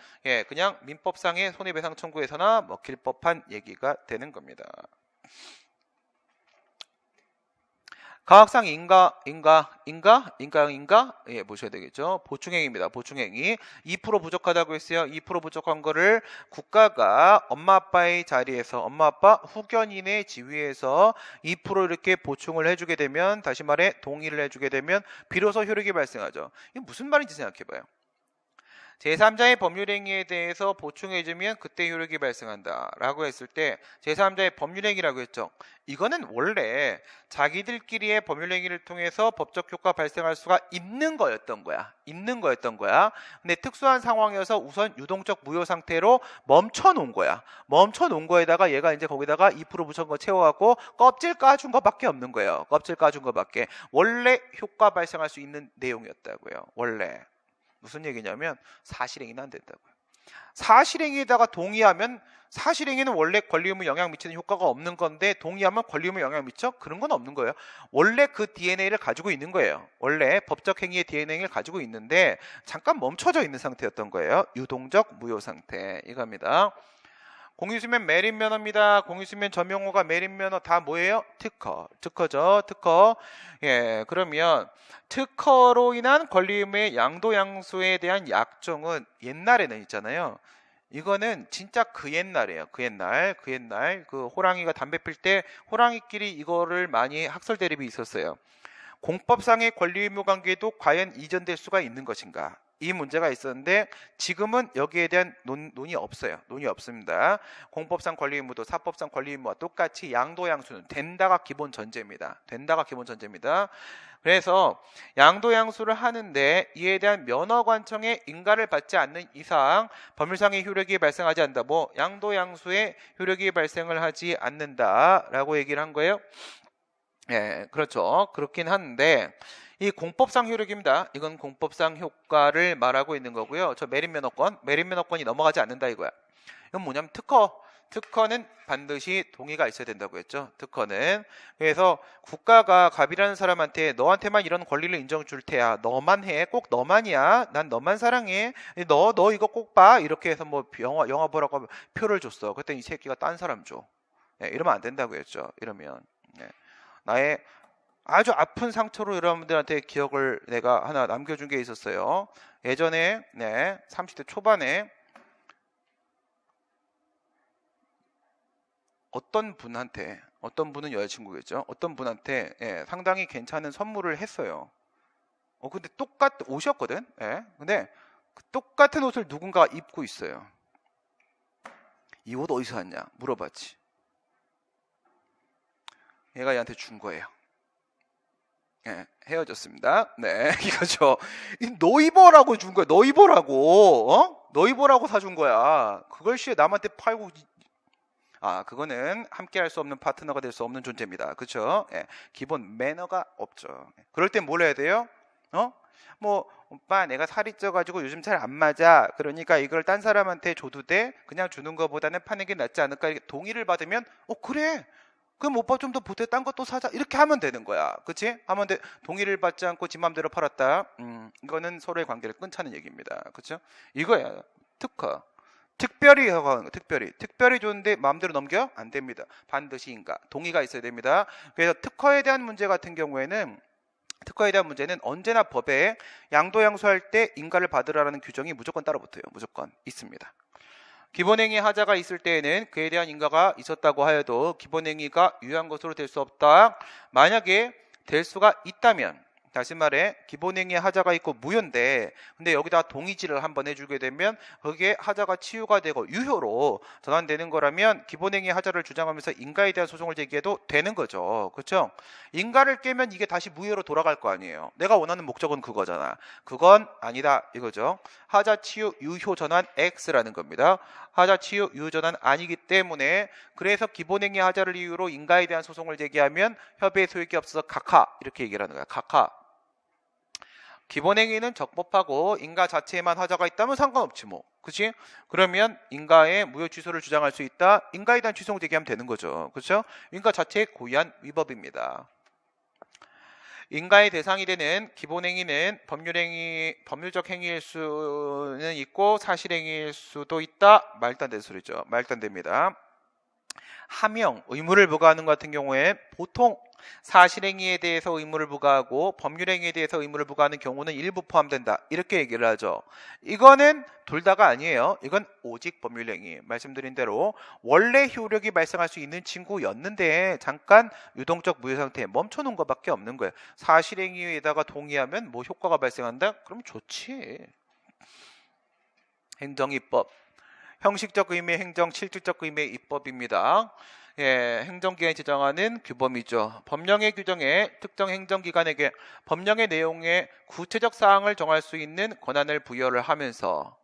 그냥 민법상의 손해배상 청구에서나 먹힐 법한 얘기가 되는 겁니다. 가학상 인가 보셔야 되겠죠. 보충행위입니다. 보충행위 2% 부족하다고 했어요. 2% 부족한 거를 국가가 엄마 아빠의 자리에서 엄마 아빠 후견인의 지위에서 2% 이렇게 보충을 해주게 되면 다시 말해 동의를 해주게 되면 비로소 효력이 발생하죠. 이게 무슨 말인지 생각해봐요. 제3자의 법률행위에 대해서 보충해주면 그때 효력이 발생한다 라고 했을 때 제3자의 법률행위라고 했죠. 이거는 원래 자기들끼리의 법률행위를 통해서 법적 효과 발생할 수가 있는 거였던 거야. 근데 특수한 상황이어서 우선 유동적 무효 상태로 멈춰 놓은 거야. 멈춰 놓은 거에다가 얘가 이제 거기다가 2% 붙여서 거 채워갖고 껍질 까준 거밖에 없는 거예요. 껍질 까준 거밖에. 원래 효과 발생할 수 있는 내용이었다고요. 원래. 무슨 얘기냐면 사실행위는 안 된다고요. 사실행위에다가 동의하면 사실행위는 원래 권리 의무에 영향 미치는 효과가 없는 건데 동의하면 권리 의무에 영향 미쳐? 그런 건 없는 거예요. 원래 그 DNA를 가지고 있는 거예요. 원래 법적 행위의 DNA를 가지고 있는데 잠깐 멈춰져 있는 상태였던 거예요. 유동적 무효 상태 이겁니다. 공유수면 메린 면허입니다. 공유수면 전용어가 메린 면허 다 뭐예요? 특허죠. 특허. 예, 그러면 특허로 인한 권리 의무의 양도 양수에 대한 약정은 옛날에는 있잖아요. 이거는 진짜 그 옛날이에요. 그 옛날 그 호랑이가 담배 필 때 호랑이끼리 이거를 많이 학설 대립이 있었어요. 공법상의 권리 의무 관계도 과연 이전될 수가 있는 것인가? 이 문제가 있었는데 지금은 여기에 대한 논의 없어요. 논의 없습니다. 공법상 권리 의무도 사법상 권리 의무와 똑같이 양도 양수는 된다가 기본 전제입니다. 그래서 양도 양수를 하는데 이에 대한 면허 관청의 인가를 받지 않는 이상 법률상의 효력이 발생하지 않는다. 뭐 양도 양수의 효력이 발생을 하지 않는다라고 얘기를 한 거예요. 예, 그렇죠. 그렇긴 한데 이 공법상 효력입니다. 이건 공법상 효과를 말하고 있는 거고요. 저 메린 면허권이 넘어가지 않는다 이거야. 이건 뭐냐면 특허는 반드시 동의가 있어야 된다고 했죠. 특허는. 그래서 국가가 갑이라는 사람한테 너한테만 이런 권리를 인정 줄 테야. 너만 해. 꼭 너만이야. 난 너만 사랑해. 너 이거 꼭 봐. 이렇게 해서 뭐 영화 보라고 하면 표를 줬어. 그랬더니 이 새끼가 딴 사람 줘. 네, 이러면 안 된다고 했죠. 이러면. 네. 나의 아주 아픈 상처로 여러분들한테 기억을 내가 하나 남겨준 게 있었어요. 예전에 30대 초반에 어떤 분은 여자친구겠죠. 어떤 분한테 상당히 괜찮은 선물을 했어요. 근데 똑같은 옷이었거든. 근데 똑같은 옷을 누군가가 입고 있어요. 이 옷 어디서 샀냐 물어봤지. 얘가 얘한테 준 거예요. 헤어졌습니다. 네, 이거죠. 너 입어라고 준 거야. 너 입어라고. 너 입어라고 사준 거야. 그걸 시에 남한테 팔고. 그거는 함께 할 수 없는 파트너가 될 수 없는 존재입니다. 그렇죠? 기본 매너가 없죠. 그럴 땐 뭘 해야 돼요? 뭐 오빠 내가 살이 쪄가지고 요즘 잘 안 맞아. 그러니까 이걸 딴 사람한테 줘도 돼? 그냥 주는 것보다는 파는 게 낫지 않을까? 이렇게 동의를 받으면 그래. 그럼 오빠 좀 더 보태 딴 것도 사자 이렇게 하면 되는 거야. 그치? 하면 돼. 동의를 받지 않고 지 맘대로 팔았다. 이거는 서로의 관계를 끊자는 얘기입니다. 그쵸? 이거야. 특허. 특별히 줬는데 마음대로 넘겨? 안 됩니다. 반드시 인가. 동의가 있어야 됩니다. 그래서 특허에 대한 문제는 언제나 법에 양도양수할 때 인가를 받으라는 규정이 무조건 따로 붙어요. 무조건 있습니다. 기본행위 하자가 있을 때에는 그에 대한 인가가 있었다고 하여도 기본행위가 유효한 것으로 될 수 없다. 만약에 될 수가 있다면 다시 말해 기본행위에 하자가 있고 무효인데 근데 여기다 동의지를 한번 해주게 되면 거기에 하자가 치유가 되고 유효로 전환되는 거라면 기본행위 하자를 주장하면서 인가에 대한 소송을 제기해도 되는 거죠. 그렇죠? 인가를 깨면 이게 다시 무효로 돌아갈 거 아니에요. 내가 원하는 목적은 그거잖아. 그건 아니다 이거죠. 하자 치유 유효 전환 X라는 겁니다. 하자 치유 유효 전환 아니기 때문에 그래서 기본행위 하자를 이유로 인가에 대한 소송을 제기하면 협의의 소용이 없어서 각하 이렇게 얘기를 하는 거야. 각하. 기본행위는 적법하고 인가 자체에만 하자가 있다면 상관없지 뭐. 그치? 그러면 인가의 무효 취소를 주장할 수 있다. 인가에 대한 취소를 제기하면 되는 거죠. 그렇죠? 인가 자체의 고의한 위법입니다. 인가의 대상이 되는 기본행위는 법률적 행위일 수는 있고 사실행위일 수도 있다. 말도 안 되는 소리죠. 말도 안 됩니다. 하명, 의무를 부과하는 것 같은 경우에 보통 사실행위에 대해서 의무를 부과하고 법률행위에 대해서 의무를 부과하는 경우는 일부 포함된다. 이렇게 얘기를 하죠. 이거는 둘 다가 아니에요. 이건 오직 법률행위. 말씀드린 대로 원래 효력이 발생할 수 있는 친구였는데 잠깐 유동적 무효 상태에 멈춰놓은 것밖에 없는 거예요. 사실행위에다가 동의하면 뭐 효과가 발생한다? 그럼 좋지. 행정입법. 형식적 의미의 행정, 실질적 의미의 입법입니다. 예, 행정기관이 제정하는 규범이죠. 법령의 규정에 특정 행정기관에게 법령의 내용의 구체적 사항을 정할 수 있는 권한을 부여를 하면서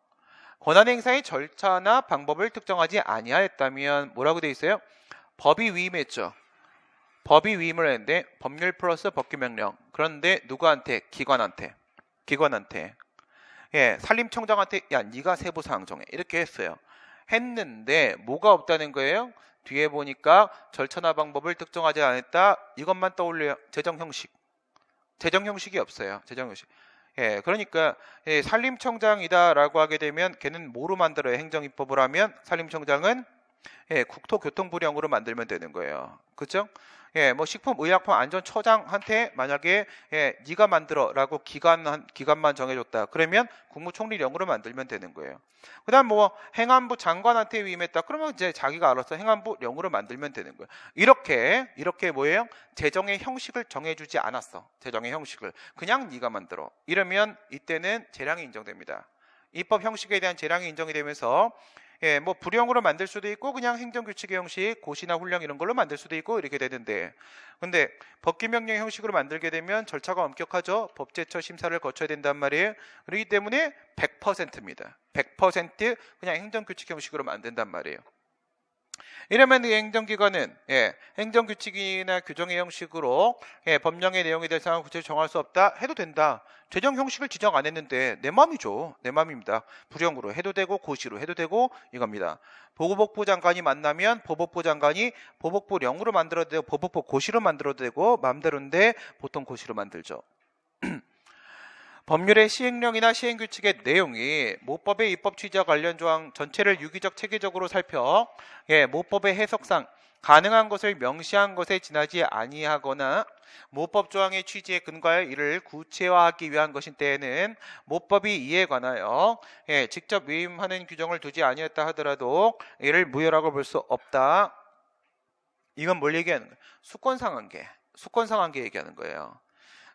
권한 행사의 절차나 방법을 특정하지 아니하였다면 뭐라고 돼 있어요? 법이 위임했죠. 법이 위임을 했는데 법률 플러스 법규명령. 그런데 누구한테? 기관한테. 예, 산림청장한테 야 네가 세부사항 정해 이렇게 했어요. 했는데 뭐가 없다는 거예요? 뒤에 보니까 절차나 방법을 특정하지 않았다. 이것만 떠올려요. 재정 형식이 없어요. 재정 형식. 예, 그러니까 예, 산림청장이다라고 하게 되면 걔는 뭐로 만들어요? 행정입법을 하면 산림청장은 예, 국토교통부령으로 만들면 되는 거예요. 그렇죠? 예, 뭐 식품의약품 안전처장한테 만약에 예, 네가 만들어라고 기간만 정해줬다. 그러면 국무총리령으로 만들면 되는 거예요. 그다음 뭐 행안부 장관한테 위임했다. 그러면 이제 자기가 알아서 행안부령으로 만들면 되는 거예요. 이렇게 뭐예요? 재정의 형식을 정해주지 않았어. 재정의 형식을 그냥 네가 만들어. 이러면 이때는 재량이 인정됩니다. 입법 형식에 대한 재량이 인정이 되면서 예, 뭐 불형으로 만들 수도 있고 그냥 행정규칙의 형식, 고시나 훈령 이런 걸로 만들 수도 있고 이렇게 되는데 근데 법규명령 형식으로 만들게 되면 절차가 엄격하죠. 법제처 심사를 거쳐야 된단 말이에요. 그렇기 때문에 100%입니다. 100% 그냥 행정규칙 형식으로 만든단 말이에요. 이러면 이 행정기관은 예, 행정규칙이나 규정의 형식으로 예, 법령의 내용에 대해서 구체적으로 정할 수 없다 해도 된다. 재정 형식을 지정 안 했는데 내 맘이죠. 내 맘입니다. 불형으로 해도 되고 고시로 해도 되고 이겁니다. 보건복부 장관이 만나면 보복부 장관이 보복부령으로 만들어도 되고 보복부 고시로 만들어도 되고 맘대로인데 보통 고시로 만들죠. 법률의 시행령이나 시행규칙의 내용이 모법의 입법 취지와 관련 조항 전체를 유기적 체계적으로 살펴 예, 모법의 해석상 가능한 것을 명시한 것에 지나지 아니하거나 모법 조항의 취지에 근거하여 이를 구체화하기 위한 것인 때에는 모법이 이에 관하여 예, 직접 위임하는 규정을 두지 아니었다 하더라도 이를 무효라고 볼 수 없다. 이건 뭘 얘기하는 거예요? 수권상한계 얘기하는 거예요.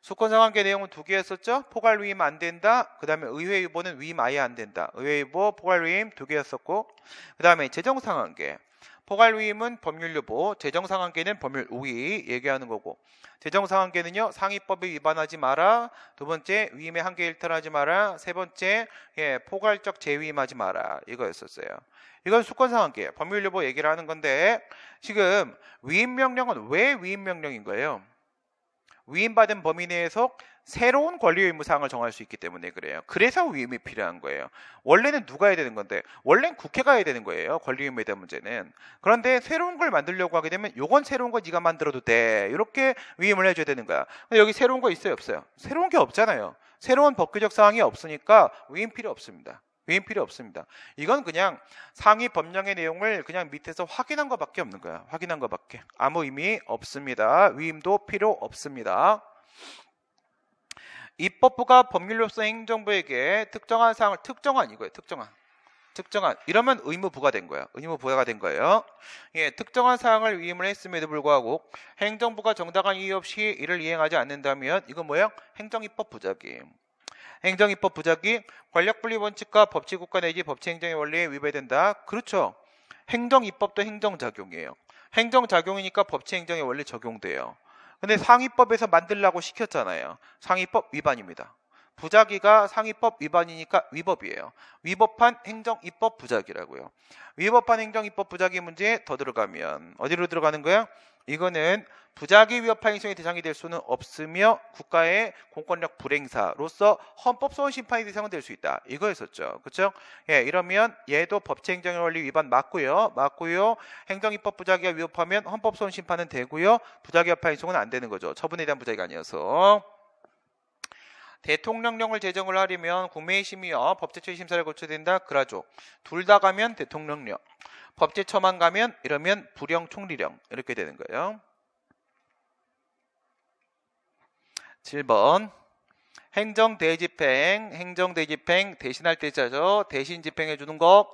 수권상한계 내용은 두 개였었죠. 포괄 위임 안 된다. 그 다음에 의회 유보는 위임 아예 안 된다. 의회 유보, 포괄 위임 두 개였었고 그 다음에 재정상한계. 포괄 위임은 법률 유보, 재정상한계는 법률 우위 얘기하는 거고 재정상한계는요. 상위법에 위반하지 마라. 두 번째 위임의 한계 일탈하지 마라. 세 번째 예, 포괄적 재위임하지 마라. 이거였었어요. 이건 수권상한계, 법률 유보 얘기를 하는 건데 지금 위임명령은 왜 위임명령인 거예요? 위임받은 범위 내에서 새로운 권리 의무 사항을 정할 수 있기 때문에 그래요. 그래서 위임이 필요한 거예요. 원래는 누가 해야 되는 건데 원래는 국회가 해야 되는 거예요. 권리 의무에 대한 문제는. 그런데 새로운 걸 만들려고 하게 되면 요건 새로운 거 네가 만들어도 돼. 이렇게 위임을 해줘야 되는 거야. 근데 여기 새로운 거 있어요? 없어요? 새로운 게 없잖아요. 새로운 법규적 사항이 없으니까 위임 필요 없습니다. 위임 필요 없습니다. 이건 그냥 상위 법령의 내용을 그냥 밑에서 확인한 것밖에 없는 거야. 확인한 것밖에. 아무 의미 없습니다. 위임도 필요 없습니다. 입법부가 법률로서 행정부에게 특정한 사항을 특정한 이러면 의무 부과된 거야. 의무 부과가 된 거예요. 예, 특정한 사항을 위임을 했음에도 불구하고 행정부가 정당한 이유 없이 이를 이행하지 않는다면 이건 뭐야? 행정입법 부작위. 행정입법 부작위, 권력분리 원칙과 법치국가 내지 법치행정의 원리에 위배된다. 그렇죠. 행정입법도 행정작용이에요. 행정작용이니까 법치행정의 원리 적용돼요. 근데 상위법에서 만들라고 시켰잖아요. 상위법 위반입니다. 부작위가 상위법 위반이니까 위법이에요. 위법한 행정입법 부작위라고요. 위법한 행정입법 부작위 문제에 더 들어가면 어디로 들어가는 거야? 이거는 부작위 위협한 행정의 대상이 될 수는 없으며 국가의 공권력 불행사로서 헌법 소원 심판의 대상은 될 수 있다. 이거였었죠. 그렇죠? 예, 이러면 얘도 법치행정의 원리 위반 맞고요. 행정입법 부작위가 위협하면 헌법 소원 심판은 되고요. 부작위 위협한 행정은 안 되는 거죠. 처분에 대한 부작위가 아니어서. 대통령령을 제정을 하려면 국회의 심의와 법제처의 심사를 거쳐야 된다. 그라죠. 둘 다 가면 대통령령. 법제처만 가면 이러면 부령 총리령 이렇게 되는 거예요. 7번 행정대집행 대신할 때자죠. 대신 집행해 주는 것.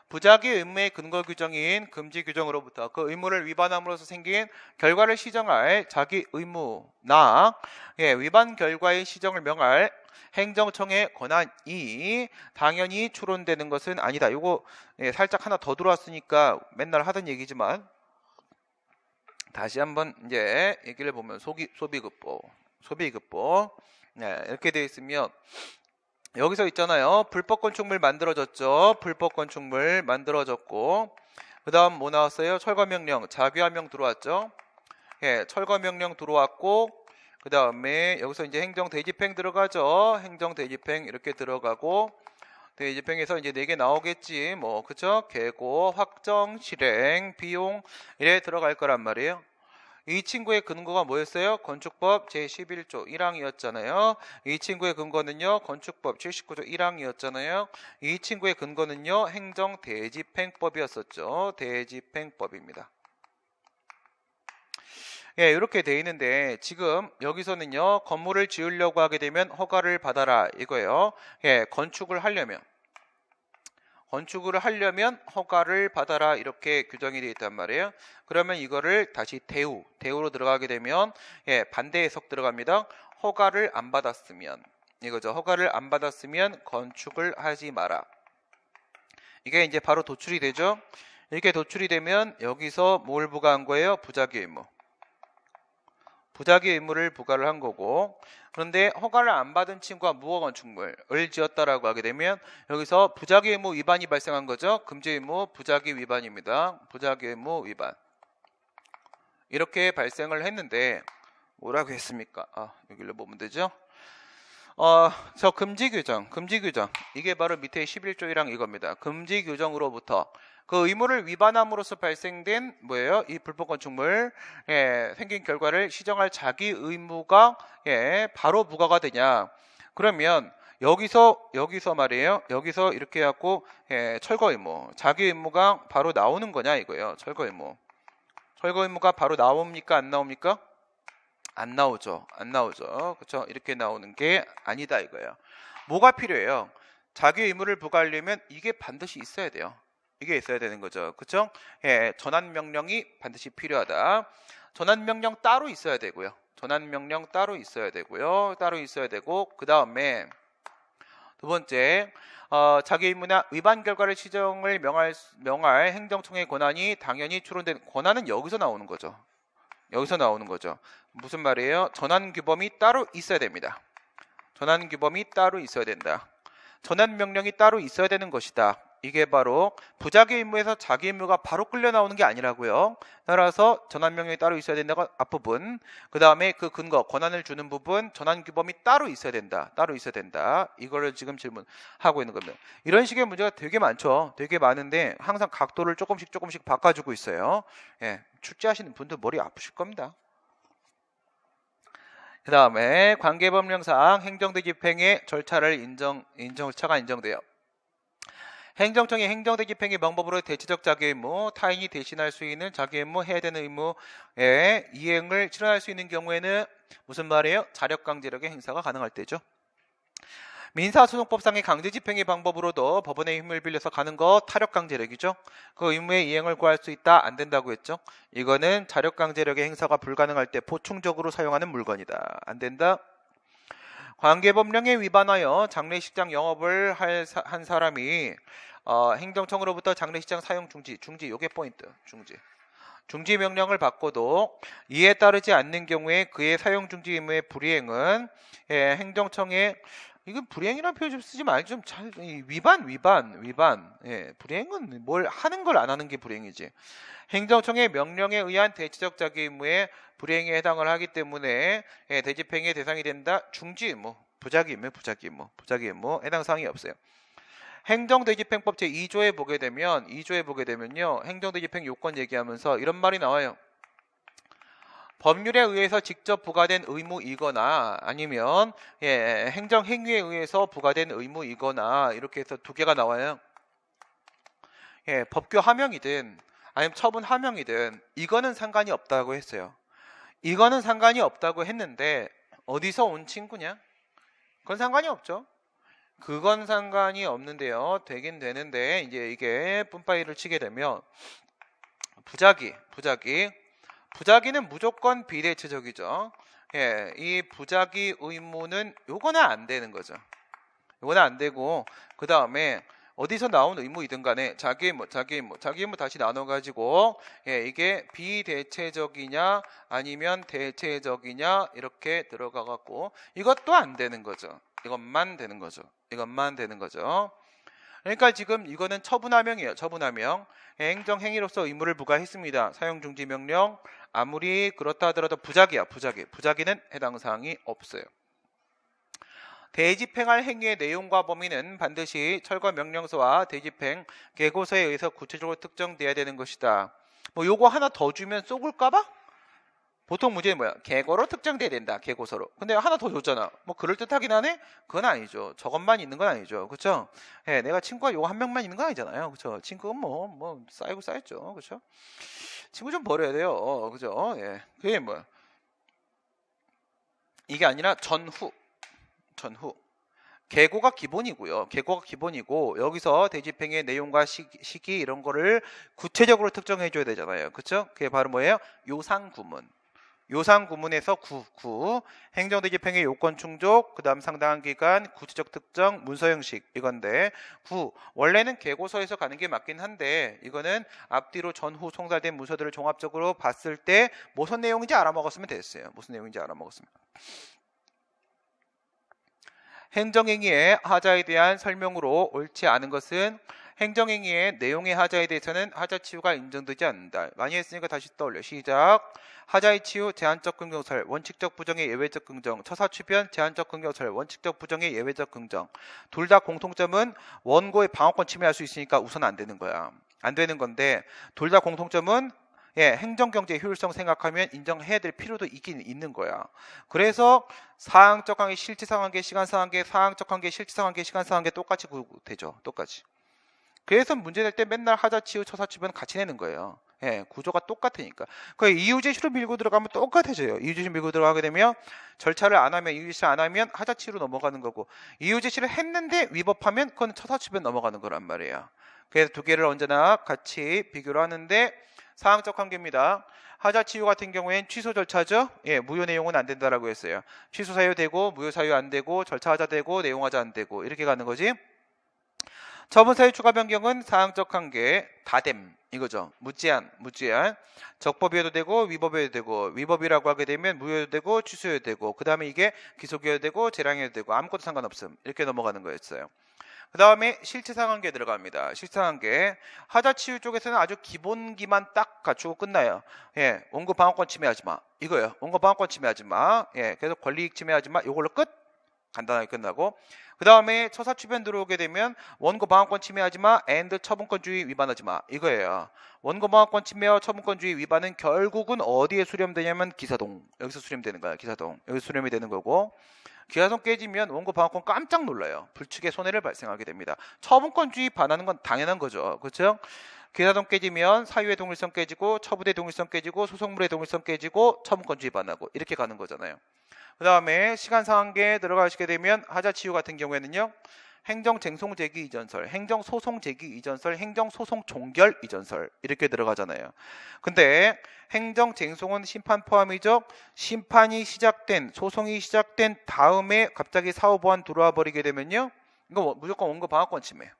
부작위 의무의 근거 규정인 금지 규정으로부터 그 의무를 위반함으로써 생긴 결과를 시정할 자기 의무나 예, 위반 결과의 시정을 명할 행정청의 권한이 당연히 추론되는 것은 아니다. 요거 살짝 하나 더 들어왔으니까 맨날 하던 얘기지만 다시 한번 이제 얘기를 보면 소비급보 이렇게 되어 있으면 여기서 있잖아요. 불법 건축물 만들어졌죠. 불법 건축물 만들어졌고 그 다음 뭐 나왔어요? 철거명령, 자규하명 들어왔죠. 철거명령 들어왔고 그 다음에 여기서 이제 행정대집행 들어가죠. 행정대집행 이렇게 들어가고 대집행에서 이제 4개 나오겠지. 뭐 그쵸? 계고, 확정, 실행, 비용 이래 들어갈 거란 말이에요. 이 친구의 근거가 뭐였어요? 건축법 제11조 1항이었잖아요. 이 친구의 근거는요. 건축법 79조 1항이었잖아요. 이 친구의 근거는요. 행정대집행법이었었죠. 대집행법입니다. 이렇게 돼 있는데 지금 여기서는요. 건물을 지으려고 하게 되면 허가를 받아라 이거예요. 건축을 하려면 허가를 받아라 이렇게 규정이 되어 있단 말이에요. 그러면 이거를 다시 대우로 들어가게 되면 반대 해석 들어갑니다. 허가를 안 받았으면 이거죠. 허가를 안 받았으면 건축을 하지 마라. 이게 이제 바로 도출이 되죠. 이렇게 도출이 되면 여기서 뭘 부과한 거예요? 부작위 의무. 부작위 의무를 부과를 한 거고 그런데 허가를 안 받은 친구가 무허가 건축물을 지었다라고 하게 되면 여기서 부작위 의무 위반이 발생한 거죠. 금지 의무 부작위 위반입니다. 부작위 의무 위반 이렇게 발생을 했는데 뭐라고 했습니까? 여기로 보면 되죠. 저 금지 규정 이게 바로 밑에 11조 1항 이겁니다. 금지 규정으로부터 그 의무를 위반함으로써 발생된 뭐예요? 이 불법 건축물 생긴 결과를 시정할 자기 의무가 바로 부과가 되냐? 그러면 여기서 말이에요. 여기서 이렇게 해갖고 철거 의무, 자기 의무가 바로 나오는 거냐 이거예요. 철거 의무가 바로 나옵니까? 안 나옵니까? 안 나오죠. 그렇죠? 이렇게 나오는 게 아니다 이거예요. 뭐가 필요해요? 자기 의무를 부과하려면 이게 반드시 있어야 돼요. 이게 있어야 되는 거죠. 그렇죠? 전환 명령이 반드시 필요하다. 전환 명령 따로 있어야 되고요. 따로 있어야 되고 그다음에 두 번째 자기 의무나 위반 결과를 시정을 명할 행정청의 권한이 당연히 추론된 권한은 여기서 나오는 거죠. 무슨 말이에요? 전환 규범이 따로 있어야 됩니다. 전환 명령이 따로 있어야 되는 것이다. 이게 바로 부작위 의무에서 자기 의무가 바로 끌려 나오는 게 아니라고요. 따라서 전환 명령이 따로 있어야 된다가 앞부분. 그 다음에 그 근거 권한을 주는 부분 전환 규범이 따로 있어야 된다. 이거를 지금 질문하고 있는 겁니다. 이런 식의 문제가 되게 많죠. 되게 많은데 항상 각도를 조금씩 바꿔주고 있어요. 출제하시는 분들 머리 아프실 겁니다. 그 다음에 관계법령상 행정대집행의 절차가 인정돼요. 행정청이 행정대집행의 방법으로 대체적 자기 의무, 타인이 대신할 수 있는 자기 의무, 해야 되는 의무의 이행을 실현할 수 있는 경우에는 무슨 말이에요? 자력강제력의 행사가 가능할 때죠. 민사소송법상의 강제집행의 방법으로도 법원의 힘을 빌려서 가는 거 타력강제력이죠. 그 의무의 이행을 구할 수 있다, 안 된다고 했죠. 이거는 자력강제력의 행사가 불가능할 때 보충적으로 사용하는 물건이다. 안 된다. 관계법령에 위반하여 장례식장 영업을 한 사람이 행정청으로부터 장례식장 사용 중지 요게 포인트. 중지 명령을 받고도 이에 따르지 않는 경우에 그의 사용 중지 의무의 불이행은 행정청에 이건 불이행이라는 표현 좀 쓰지 말고 좀 위반. 불이행은 뭘 하는 걸 안 하는 게 불이행이지. 행정청의 명령에 의한 대체적 자기 의무에 불이행에 해당을 하기 때문에 대집행의 대상이 된다. 중지 의무, 부작위 의무 해당 사항이 없어요. 행정대집행법 제2조에 보게 되면요. 행정대집행 요건 얘기하면서 이런 말이 나와요. 법률에 의해서 직접 부과된 의무이거나 아니면 행정행위에 의해서 부과된 의무이거나 이렇게 해서 두 개가 나와요. 법규 하명이든 아니면 처분 하명이든 이거는 상관이 없다고 했어요. 이거는 상관이 없다고 했는데 어디서 온 친구냐? 그건 상관이 없죠. 그건 상관이 없는데요. 되긴 되는데 이제 이게 뿜빠이를 치게 되면 부작위는 무조건 비대체적이죠. 예, 이 부작위 의무는 요거는 안 되는 거죠. 요거는 안 되고 그 다음에 어디서 나온 의무이든 간에 자기 의무 다시 나눠가지고 예, 이게 비대체적이냐 아니면 대체적이냐 이렇게 들어가갖고 이것도 안 되는 거죠. 이것만 되는 거죠. 이것만 되는 거죠. 그러니까 지금 이거는 처분하명이에요. 처분하명. 행정행위로서 의무를 부과했습니다. 사용중지명령 아무리 그렇다 하더라도 부작위야. 부작위는 해당 사항이 없어요. 대집행할 행위의 내용과 범위는 반드시 철거명령서와 대집행 계고서에 의해서 구체적으로 특정돼야 되는 것이다. 뭐 요거 하나 더 주면 쏘굴까봐? 보통 문제는 뭐야? 계고로 특정돼야 된다. 계고서로. 근데 하나 더 줬잖아. 뭐 그럴듯하긴 하네? 그건 아니죠. 저것만 있는 건 아니죠. 그쵸? 예, 내가 친구가 요거 한 명만 있는 건 아니잖아요. 그쵸? 친구는 뭐 쌓이고 쌓였죠. 그쵸? 친구 좀 버려야 돼요. 그죠? 예. 그게 뭐야? 이게 아니라 전후. 계고가 기본이고요. 계고가 기본이고 여기서 대집행의 내용과 시기 이런 거를 구체적으로 특정해 줘야 되잖아요. 그쵸? 그게 바로 뭐예요? 요상구문. 요상구문에서 행정대집행의 요건 충족, 그 다음 상당한 기간, 구체적 특정, 문서 형식 이건데 원래는 계고서에서 가는 게 맞긴 한데 이거는 앞뒤로 전후 송달된 문서들을 종합적으로 봤을 때 무슨 내용인지 알아먹었으면 됐어요. 무슨 내용인지 알아먹었으면. 행정행위의 하자에 대한 설명으로 옳지 않은 것은 행정행위의 내용의 하자에 대해서는 하자 치유가 인정되지 않는다. 많이 했으니까 다시 떠올려. 시작. 하자의 치유, 제한적 긍정설, 원칙적 부정의 예외적 긍정, 처사추변, 제한적 긍정설, 원칙적 부정의 예외적 긍정. 둘 다 공통점은 원고의 방어권 침해할 수 있으니까 우선 안 되는 거야. 안 되는 건데 둘 다 공통점은 행정경제 효율성 생각하면 인정해야 될 필요도 있긴 있는 거야. 그래서 사항적 관계, 실질상 관계, 시간상 관계, 사항적 관계, 실질상 관계, 시간상 관계 똑같이 되죠. 똑같이. 그래서 문제 낼 때 맨날 하자, 치유, 처사, 추변 같이 내는 거예요. 예, 구조가 똑같으니까. 그 이유제시로 밀고 들어가면 똑같아져요. 이유제시 밀고 들어가게 되면 절차를 안 하면 이유제시를 안 하면 하자, 치유로 넘어가는 거고 이유제시를 했는데 위법하면 그건 처사, 추변 넘어가는 거란 말이에요. 그래서 두 개를 언제나 같이 비교를 하는데 사항적 관계입니다. 하자 치유 같은 경우엔 취소 절차죠. 예, 무효 내용은 안 된다라고 했어요. 취소 사유 되고 무효 사유 안 되고 절차 하자 되고 내용 하자 안 되고 이렇게 가는 거지. 처분 사유 추가 변경은 사항적 관계 다됨 이거죠. 무제한. 적법이어도 되고 위법이어도 되고 위법이라고 하게 되면 무효여도 되고 취소여도 되고 그 다음에 이게 기속이어도 되고 재량이어도 되고 아무것도 상관없음 이렇게 넘어가는 거였어요. 그 다음에 실체상한계 들어갑니다. 실체상한계 하자 치유 쪽에서는 아주 기본기만 딱 갖추고 끝나요. 예, 원고 방어권 침해하지 마 이거예요. 원고 방어권 침해하지 마. 예, 그래서 권리이익 침해하지 마. 이걸로 끝. 간단하게 끝나고 그 다음에 처사추변 들어오게 되면 원고 방어권 침해하지 마 and 처분권주의 위반하지 마 이거예요. 원고 방어권 침해와 처분권주의 위반은 결국은 어디에 수렴되냐면 기사동. 여기서 수렴되는 거야. 기사동. 여기서 수렴이 되는 거고 기사동 깨지면 원고 방어권 깜짝 놀라요. 불측의 손해를 발생하게 됩니다. 처분권주의 반하는 건 당연한 거죠. 그렇죠? 기사동 깨지면 사유의 동일성 깨지고 처분의 동일성 깨지고 소송물의 동일성 깨지고 처분권주의 반하고 이렇게 가는 거잖아요. 그 다음에 시간상한계에 들어가시게 되면 하자치유 같은 경우에는요. 행정쟁송 제기 이전설, 행정소송 제기 이전설, 행정소송 종결 이전설 이렇게 들어가잖아요. 근데 행정쟁송은 심판 포함이죠. 심판이 시작된, 소송이 시작된 다음에 갑자기 사후보안 들어와 버리게 되면요. 이거 무조건 원고 방어권 침해.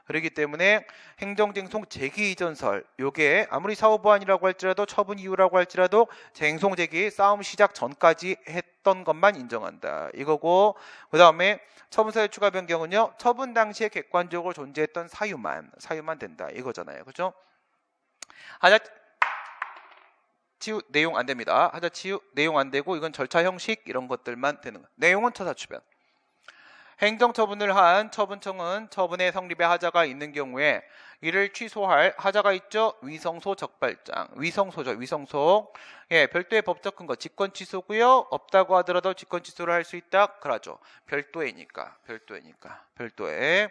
그렇기 때문에 행정쟁송 제기 이전설 요게 아무리 사후보안이라고 할지라도 처분 이유라고 할지라도 쟁송 제기 싸움 시작 전까지 했던 것만 인정한다. 이거고 그 다음에 처분사유 추가 변경은요. 처분 당시에 객관적으로 존재했던 사유만 된다. 이거잖아요. 그죠? 하자 치유 내용 안 됩니다. 하자 치유 내용 안 되고 이건 절차 형식 이런 것들만 되는 거. 내용은 처사추변. 행정처분을 한 처분청은 처분의 성립에 하자가 있는 경우에 이를 취소할 하자가 있죠. 위성소 적발장. 위성소. 예, 별도의 법적 근거 직권 취소고요. 없다고 하더라도 직권 취소를 할 수 있다. 그러죠. 별도에니까. 별도에.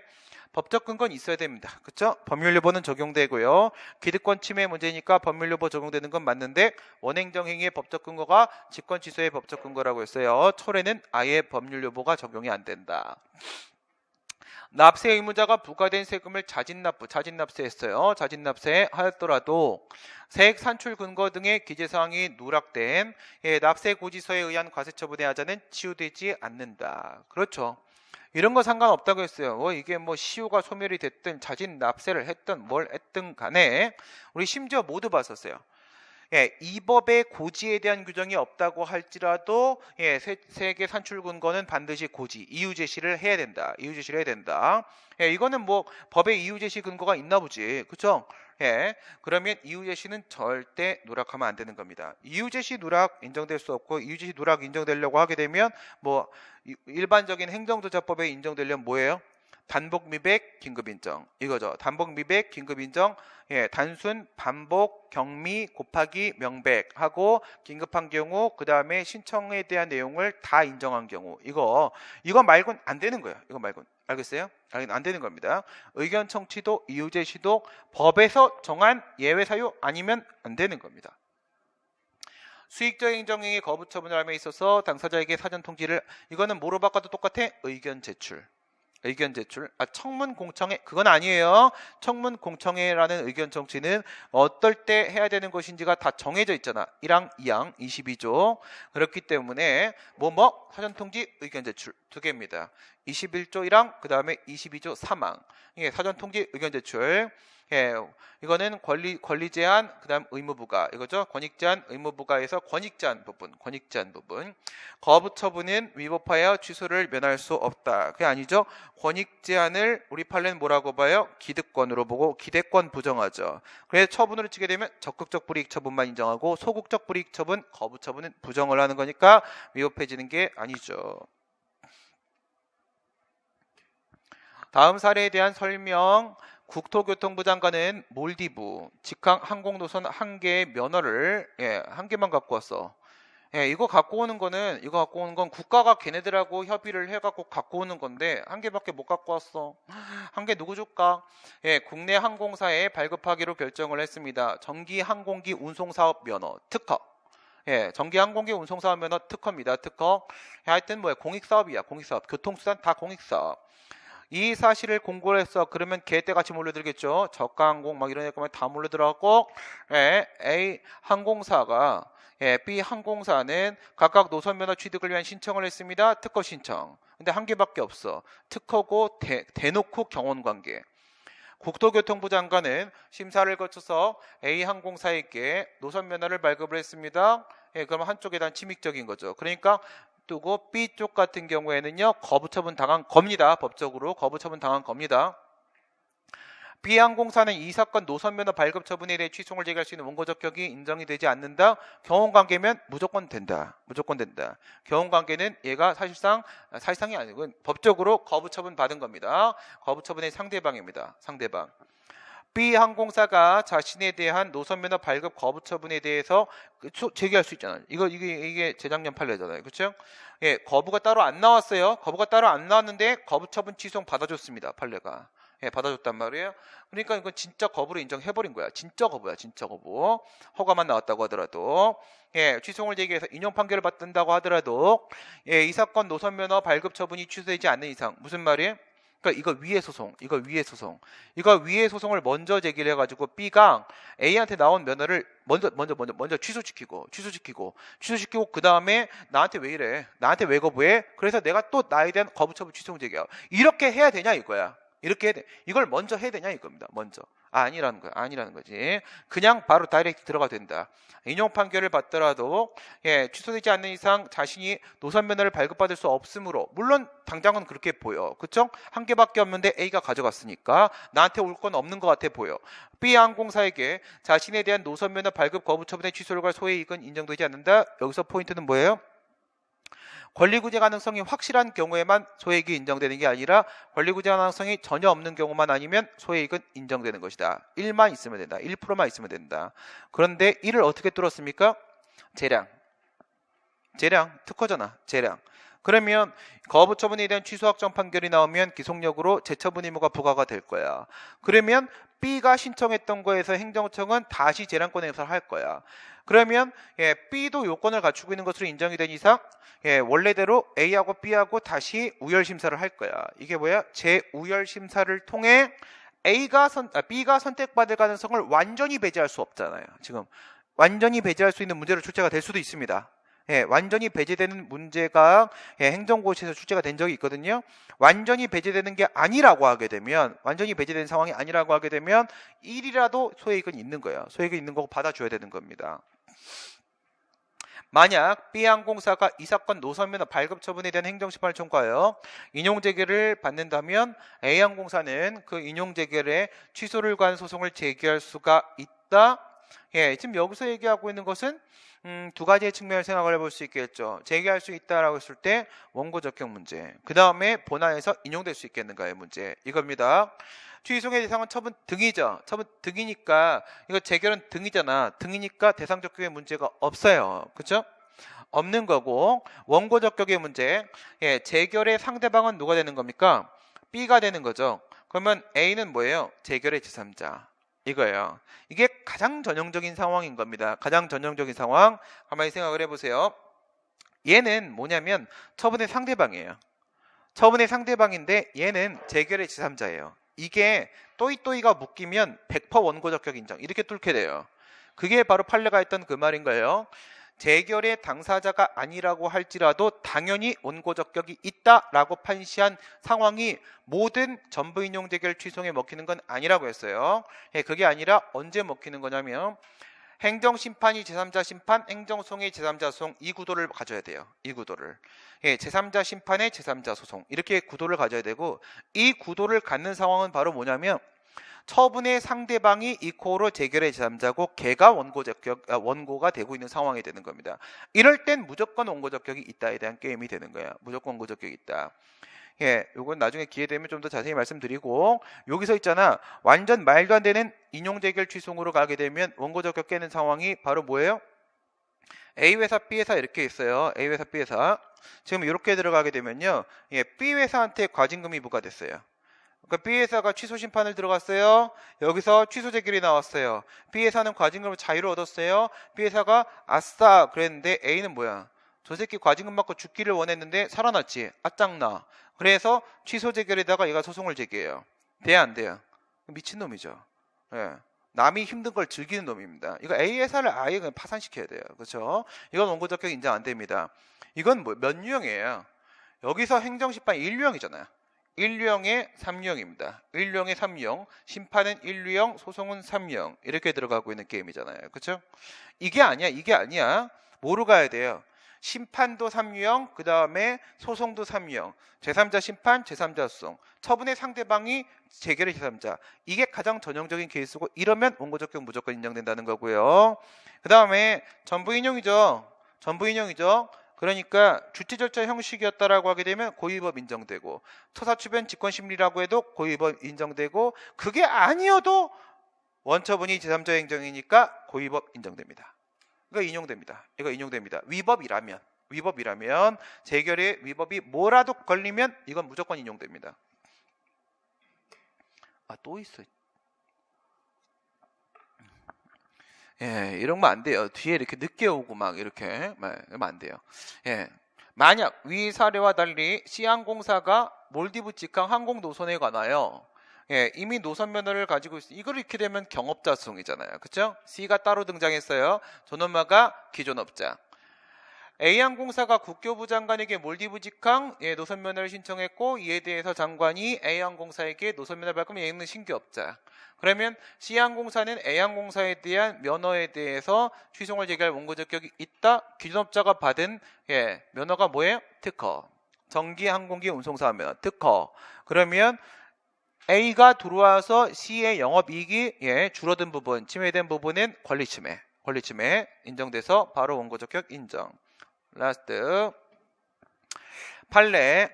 법적 근거는 있어야 됩니다. 그렇죠? 법률요보는 적용되고요. 기득권 침해 문제니까 법률요보 적용되는 건 맞는데 원행정행위의 법적 근거가 직권 취소의 법적 근거라고 했어요. 철에는 아예 법률요보가 적용이 안 된다. 납세 의무자가 부과된 세금을 자진납세했어요. 자진납세 하였더라도 세액 산출 근거 등의 기재사항이 누락된 납세 고지서에 의한 과세처분의 하자는 치유되지 않는다. 그렇죠. 이런 거 상관없다고 했어요. 이게 시효가 소멸이 됐든 자진납세를 했든 뭘 했든 간에 우리 심지어 모두 봤었어요. 이 법의 고지에 대한 규정이 없다고 할지라도 세액의 산출 근거는 반드시 고지, 이유 제시를 해야 된다. 이유 제시를 해야 된다. 이거는 법에 이유 제시 근거가 있나 보지. 그쵸? 그러면 이유 제시는 절대 누락하면 안 되는 겁니다. 이유 제시 누락 인정될 수 없고, 이유 제시 누락 인정되려고 하게 되면 일반적인 행정조사법에 인정되려면 뭐예요? 단복 미백 긴급 인정 이거죠. 단복 미백 긴급 인정. 단순 반복 경미 곱하기 명백하고 긴급한 경우 그 다음에 신청에 대한 내용을 다 인정한 경우 이거 말고는 안 되는 거예요. 이거 말고는. 알겠어요? 안 되는 겁니다. 의견 청취도 이유 제시도 법에서 정한 예외 사유 아니면 안 되는 겁니다. 수익적 행정행위 거부 처분을 함에 있어서 당사자에게 사전 통지를 이거는 뭐로 바꿔도 똑같아? 의견 제출. 청문 공청회 그건 아니에요. 청문 공청회라는 의견 청취는 어떨 때 해야 되는 것인지가 다 정해져 있잖아. 1항, 2항, 22조. 그렇기 때문에 사전 통지 의견 제출 두 개입니다. 21조 1항 그다음에 22조 3항. 이게 사전 통지 의견 제출. 이거는 권리 제한 그다음 의무 부과 이거죠. 권익 제한 의무 부과에서 권익 제한 부분. 거부 처분은 위법하여 취소를 면할 수 없다. 그게 아니죠. 권익 제한을 우리 판례는 뭐라고 봐요? 기득권으로 보고 기대권 부정하죠. 그래서 처분으로 치게 되면 적극적 불이익 처분만 인정하고 소극적 불이익 처분, 거부 처분은 부정을 하는 거니까 위법해지는 게 아니죠. 다음 사례에 대한 설명. 국토교통부 장관은 몰디브 직항 항공노선 한 개의 면허를 한 개만 갖고 왔어. 이거 갖고 오는 건 국가가 걔네들하고 협의를 해갖고 갖고 오는 건데 한 개밖에 못 갖고 왔어. 한 개 누구 줄까? 국내 항공사에 발급하기로 결정을 했습니다. 전기 항공기 운송사업 면허 특허. 전기 항공기 운송사업 면허 특허입니다. 특허. 하여튼 공익사업이야. 공익사업. 교통수단 다 공익사업. 이 사실을 공고를 했어. 그러면 개떼같이 몰려들겠죠. 저가항공 이런 애가 다 몰려들어갖고 A 항공사가 B 항공사는 각각 노선면허 취득을 위한 신청을 했습니다. 특허 신청. 근데 한 개밖에 없어. 특허고 대놓고 경원관계. 국토교통부 장관은 심사를 거쳐서 A 항공사에게 노선면허를 발급을 했습니다. 그러면 한쪽에 대한 침입적인 거죠. 그러니까 두고 B쪽 같은 경우에는요 거부처분 당한 겁니다. 법적으로 거부처분 당한 겁니다. B항공사는 이 사건 노선면허 발급 처분에 대해 취소를 제기할 수 있는 원고적 격이 인정이 되지 않는다. 경험관계면 무조건 된다. 경험관계는 얘가 사실상이 아니고 법적으로 거부처분 받은 겁니다. 거부처분의 상대방입니다. 상대방. B항공사가 자신에 대한 노선면허 발급 거부 처분에 대해서 제기할 수 있잖아요. 이게 재작년 판례잖아요. 그렇죠? 거부가 따로 안 나왔어요. 거부가 따로 안 나왔는데 거부 처분 취소 받아줬습니다. 판례가. 받아줬단 말이에요. 그러니까 이건 진짜 거부로 인정해버린 거야. 진짜 거부야. 진짜 거부. 허가만 나왔다고 하더라도 취소를 제기해서 인용 판결을 받는다고 하더라도 이 사건 노선면허 발급 처분이 취소되지 않는 이상 무슨 말이에요? 그러니까 이거 위의 소송을 먼저 제기를 해가지고 B가 A한테 나온 면허를 먼저 취소시키고 그 다음에 나한테 왜 이래? 나한테 왜 거부해? 그래서 내가 또 나에 대한 거부처분 취소 제기야. 이렇게 해야 되냐 이거야. 이렇게 해야 돼. 이걸 먼저 해야 되냐 이겁니다. 먼저. 아니라는 거지. 그냥 바로 다이렉트 들어가도 된다. 인용 판결을 받더라도 취소되지 않는 이상 자신이 노선면허를 발급받을 수 없으므로 물론 당장은 그렇게 보여. 그쵸? 한 개밖에 없는데 A가 가져갔으니까 나한테 올 건 없는 것 같아 보여. B항공사에게 자신에 대한 노선면허 발급 거부 처분의 취소를 소의 이익은 인정되지 않는다. 여기서 포인트는 뭐예요? 권리구제 가능성이 확실한 경우에만 소액이 인정되는 게 아니라 권리구제 가능성이 전혀 없는 경우만 아니면 소액은 인정되는 것이다. 1만 있으면 된다. 1%만 있으면 된다. 그런데 1을 어떻게 뚫었습니까? 재량. 특허잖아. 재량. 그러면 거부 처분에 대한 취소 확정 판결이 나오면 기속력으로 재처분 의무가 부과가 될 거야. 그러면 B가 신청했던 거에서 행정청은 다시 재량권 행사를 할 거야. 그러면 B도 요건을 갖추고 있는 것으로 인정이 된 이상 원래대로 A하고 B하고 다시 우열 심사를 할 거야. 이게 뭐야? 재우열 심사를 통해 B가 선택받을 가능성을 완전히 배제할 수 없잖아요. 지금 완전히 배제할 수 있는 문제로 출제가 될 수도 있습니다. 완전히 배제되는 문제가 행정고시에서 출제가 된 적이 있거든요. 완전히 배제되는 게 아니라고 하게 되면, 완전히 배제된 상황이 아니라고 하게 되면 1이라도 소액은 있는 거예요. 소액은 있는 거고 받아줘야 되는 겁니다. 만약 B항공사가 이 사건 노선면허 발급 처분에 대한 행정심판을 청구하여 인용재개를 받는다면 A항공사는 그 인용재개의 취소를 관한 소송을 제기할 수가 있다. 지금 여기서 얘기하고 있는 것은 두 가지의 측면을 생각을 해볼 수 있겠죠. 제기할 수 있다라고 했을 때 원고 적격 문제, 그 다음에 본안에서 인용될 수 있겠는가의 문제, 이겁니다. 취소의 대상은 처분 등이죠. 처분 등이니까 이거 재결은 등이잖아. 등이니까 대상 적격의 문제가 없어요. 그렇죠? 없는 거고, 원고 적격의 문제, 재결의 상대방은 누가 되는 겁니까? B가 되는 거죠. 그러면 A는 뭐예요? 재결의 제3자. 이거예요. 이게 가장 전형적인 상황인 겁니다. 가장 전형적인 상황. 가만히 생각을 해보세요. 얘는 뭐냐면 처분의 상대방이에요. 처분의 상대방인데 얘는 재결의 제3자예요. 이게 또이또이가 묶이면 100% 원고 적격 인정, 이렇게 뚫게 돼요. 그게 바로 판례가 했던 그 말인 거예요. 재결의 당사자가 아니라고 할지라도 당연히 원고 적격이 있다라고 판시한 상황이 모든 전부 인용 재결 취소에 먹히는 건 아니라고 했어요. 그게 아니라 언제 먹히는 거냐면 행정심판이 제3자 심판, 행정소송의 제3자 소송, 이 구도를 가져야 돼요. 이 구도를. 제3자 심판의 제3자 소송, 이렇게 구도를 가져야 되고, 이 구도를 갖는 상황은 바로 뭐냐면 처분의 상대방이 이코로 재결의 제3자고 걔가 원고가 되고 있는 상황이 되는 겁니다. 이럴 땐 무조건 원고 적격이 있다에 대한 게임이 되는 거예요. 무조건 원고 적격이 있다. 요건 나중에 기회 되면 좀 더 자세히 말씀드리고, 여기서 있잖아, 완전 말도 안 되는 인용 재결 취소로 가게 되면 원고 적격 깨는 상황이 바로 뭐예요? A회사 B회사 이렇게 있어요. A회사 B회사. 지금 이렇게 들어가게 되면요, B회사한테 과징금이 부과됐어요. 그러니까 B회사가 취소 심판을 들어갔어요. 여기서 취소 재결이 나왔어요. B회사는 과징금을 자유로 얻었어요. B회사가 아싸 그랬는데 A는 뭐야? 저 새끼 과징금 받고 죽기를 원했는데 살아났지. 아짱나. 그래서 취소 재결에다가 얘가 소송을 제기해요. 돼야 안 돼요? 미친놈이죠. 남이 힘든 걸 즐기는 놈입니다. 이거 A회사를 아예 그냥 파산시켜야 돼요. 그렇죠? 이건 원고 적격 인정 안 됩니다. 이건 몇 유형이에요? 여기서 행정심판 1유형이잖아요. 1유형에 3유형입니다. 1유형에 3유형, 심판은 1유형, 소송은 3유형, 이렇게 들어가고 있는 게임이잖아요. 그렇죠? 이게 아니야. 뭐로 가야 돼요? 심판도 3유형, 그 다음에 소송도 3유형, 제3자 심판, 제3자 소송, 처분의 상대방이 재결의 제3자, 이게 가장 전형적인 케이스고, 이러면 원고 적격 무조건 인정된다는 거고요. 그 다음에 전부 인용이죠. 그러니까 주체 절차 형식이었다라고 하게 되면 고의법 인정되고, 토사추변 직권심리라고 해도 고의법 인정되고, 그게 아니어도 원처분이 제3자 행정이니까 고의법 인정됩니다. 이거 인용됩니다. 위법이라면 재결의 위법이 뭐라도 걸리면 이건 무조건 인용됩니다. 또 있어. 이런 거 안 돼요. 뒤에 이렇게 늦게 오고 막 이렇게 이러면 안 돼요. 만약 위 사례와 달리 C항공사가 몰디브 직항 항공 노선에 관하여 이미 노선 면허를 가지고 있어요. 이걸 이렇게 되면 경업자 소송이잖아요. 그렇죠? C가 따로 등장했어요. 존엄마가 기존업자. A항공사가 국교부 장관에게 몰디브 직항 노선 면허를 신청했고, 이에 대해서 장관이 A항공사에게 노선 면허 발급 예행는 신규업자. 그러면 C항공사는 A항공사에 대한 면허에 대해서 취소를 제기할 원고 적격이 있다. 기존업자가 받은 면허가 뭐예요? 특허. 정기 항공기 운송사업 면허 특허. 그러면 A가 들어와서 C의 영업이익이 줄어든 부분, 침해된 부분은 권리침해 인정돼서 바로 원고 적격 인정. 라스트 판례.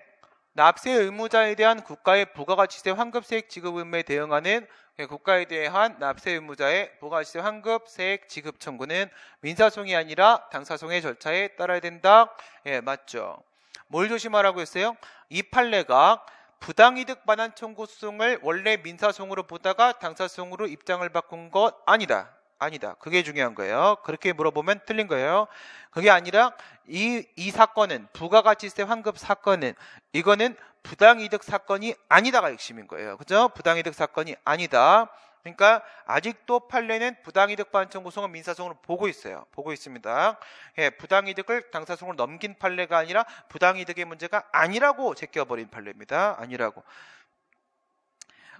납세 의무자에 대한 국가의 부가가치세 환급세액 지급 의무에 대응하는 국가에 대한 납세 의무자의 부가가치세 환급세액 지급 청구는 민사소송이 아니라 당사소송의 절차에 따라야 된다. 맞죠? 뭘 조심하라고 했어요? 이 판례가 부당이득 반환 청구 소송을 원래 민사소송으로 보다가 당사소송으로 입장을 바꾼 것 아니다. 아니다. 그게 중요한 거예요. 그렇게 물어보면 틀린 거예요. 그게 아니라 이 사건은 부가가치세 환급 사건은 이거는 부당이득 사건이 아니다가 핵심인 거예요. 그죠? 부당이득 사건이 아니다. 그러니까 아직도 판례는 부당이득 반환 청구 소송은 민사소송으로 보고 있어요. 보고 있습니다. 예, 부당이득을 당사소송으로 넘긴 판례가 아니라 부당이득의 문제가 아니라고 제껴버린 판례입니다. 아니라고.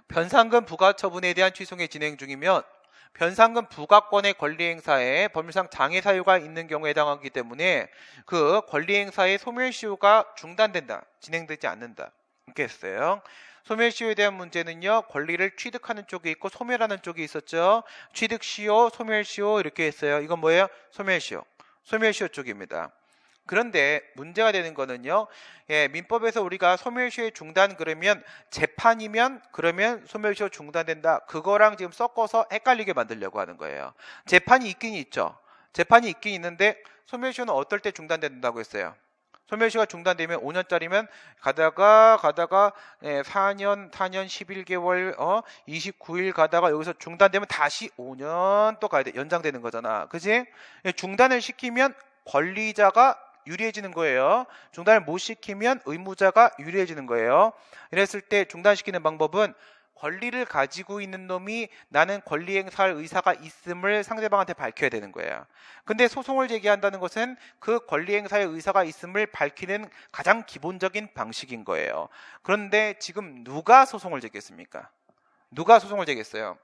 변상금 부과 처분에 대한 취소가 진행 중이면 변상금 부과권의 권리행사에 법률상 장애 사유가 있는 경우에 해당하기 때문에 그 권리행사의 소멸시효가 중단된다. 진행되지 않는다. 이렇게 했어요. 소멸시효에 대한 문제는요. 권리를 취득하는 쪽이 있고 소멸하는 쪽이 있었죠. 취득시효, 소멸시효 이렇게 했어요. 이건 뭐예요? 소멸시효. 소멸시효 쪽입니다. 그런데 문제가 되는 거는요. 예, 민법에서 우리가 소멸시효 중단 그러면 재판이면 그러면 소멸시효 중단된다. 그거랑 지금 섞어서 헷갈리게 만들려고 하는 거예요. 재판이 있긴 있죠. 재판이 있긴 있는데 소멸시효는 어떨 때 중단된다고 했어요. 소멸시효가 중단되면 5년짜리면 가다가 4년 11개월 29일 가다가 여기서 중단되면 다시 5년 또 가야 돼. 연장되는 거잖아. 그지? 중단을 시키면 권리자가 유리해지는 거예요. 중단을 못 시키면 의무자가 유리해지는 거예요. 이랬을 때 중단시키는 방법은 권리를 가지고 있는 놈이 나는 권리 행사할 의사가 있음을 상대방한테 밝혀야 되는 거예요. 근데 소송을 제기한다는 것은 그 권리 행사의 의사가 있음을 밝히는 가장 기본적인 방식인 거예요. 그런데 지금 누가 소송을 제기했습니까? 누가 소송을 제기했어요?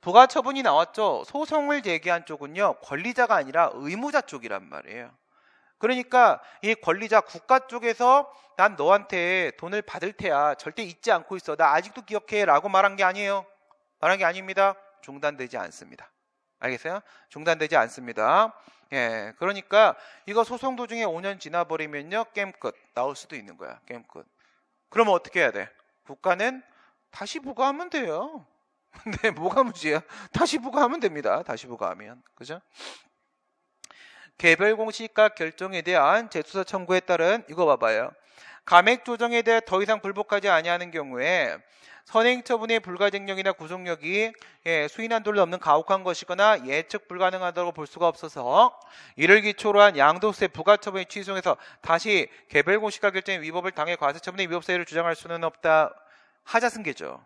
부가 처분이 나왔죠. 소송을 제기한 쪽은요. 권리자가 아니라 의무자 쪽이란 말이에요. 그러니까 이 권리자 국가 쪽에서 난 너한테 돈을 받을 테야. 절대 잊지 않고 있어. 나 아직도 기억해. 라고 말한 게 아니에요. 말한 게 아닙니다. 중단되지 않습니다. 알겠어요? 중단되지 않습니다. 예, 그러니까 이거 소송 도중에 5년 지나버리면요. 게임 끝. 나올 수도 있는 거야. 게임 끝. 그러면 어떻게 해야 돼? 국가는 다시 부과하면 돼요. 근데 뭐가 문제야? 다시 부과하면 됩니다. 다시 부과하면. 그죠? 개별 공시가 결정에 대한 재수사 청구에 따른 이거 봐봐요. 감액 조정에 대해 더 이상 불복하지 아니하는 경우에 선행 처분의 불가증력이나 구속력이 수인 한도를 넘는 가혹한 것이거나 예측 불가능하다고 볼 수가 없어서 이를 기초로 한 양도세 부가처분의 취소해서 다시 개별 공시가 결정의 위법을 당해 과세처분의 위법 사유를 주장할 수는 없다. 하자승계죠.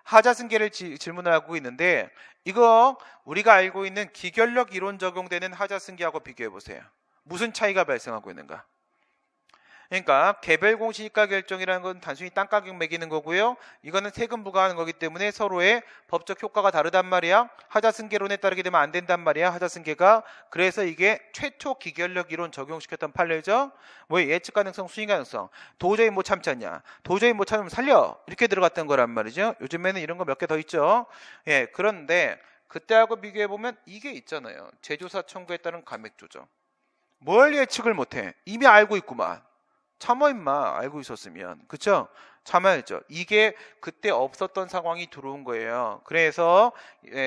하자승계를 질문을 하고 있는데 이거 우리가 알고 있는 기결력 이론 적용되는 하자승계하고 비교해 보세요. 무슨 차이가 발생하고 있는가? 그러니까 개별 공시지가 결정이라는 건 단순히 땅가격 매기는 거고요. 이거는 세금 부과하는 거기 때문에 서로의 법적 효과가 다르단 말이야. 하자승계론에 따르게 되면 안 된단 말이야. 하자승계가. 그래서 이게 최초 기결력 이론 적용시켰던 판례죠. 뭐 예측 가능성, 수인 가능성. 도저히 못 참지 않냐. 도저히 못 참으면 살려. 이렇게 들어갔던 거란 말이죠. 요즘에는 이런 거 몇 개 더 있죠. 예, 그런데 그때하고 비교해 보면 이게 있잖아요. 제조사 청구에 따른 감액 조정. 뭘 예측을 못해. 이미 알고 있구만. 참아 임마. 알고 있었으면. 그쵸? 참아야죠. 이게 그때 없었던 상황이 들어온 거예요. 그래서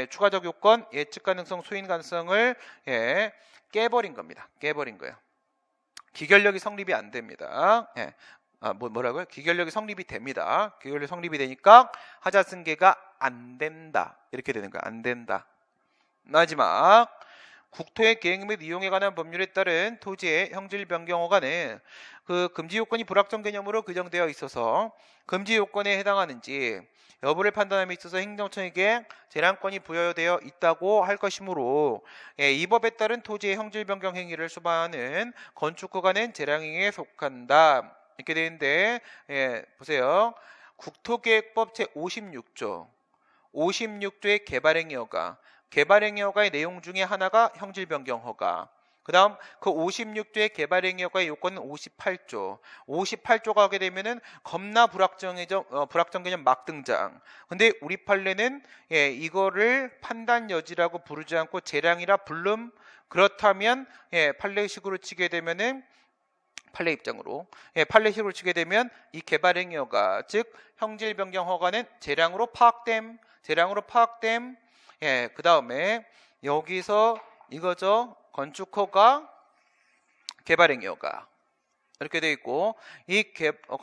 추가적 요건 예측 가능성, 수인 가능성을 깨버린 겁니다. 깨버린 거예요. 기결력이 성립이 안 됩니다. 뭐라고요? 기결력이 성립이 됩니다. 기결력이 성립이 되니까 하자승계가 안 된다. 이렇게 되는 거야. 안 된다. 마지막 국토의 계획 및 이용에 관한 법률에 따른 토지의 형질 변경 허가는 그 금지 요건이 불확정 개념으로 규정되어 있어서 금지 요건에 해당하는지 여부를 판단함에 있어서 행정청에게 재량권이 부여되어 있다고 할 것이므로 이 법에 따른 토지의 형질 변경 행위를 수반하는 건축 허가는 재량행위에 속한다. 이렇게 되는데 보세요. 국토계획법 제56조 56조의 개발행위 허가. 개발행위 허가의 내용 중에 하나가 형질 변경 허가. 그 다음 그 56조의 개발행위 허가의 요건은 58조. 58조가 하게 되면은 겁나 불확정 개념 막 등장. 근데 우리 판례는 이거를 판단 여지라고 부르지 않고 재량이라 불름. 그렇다면 판례식으로 치게 되면은 판례 입장으로 판례식으로 치게 되면 이 개발행위 허가 즉 형질 변경 허가는 재량으로 파악됨. 그 다음에 여기서 이거죠. 건축허가, 개발행위 허가. 이렇게 돼 있고 이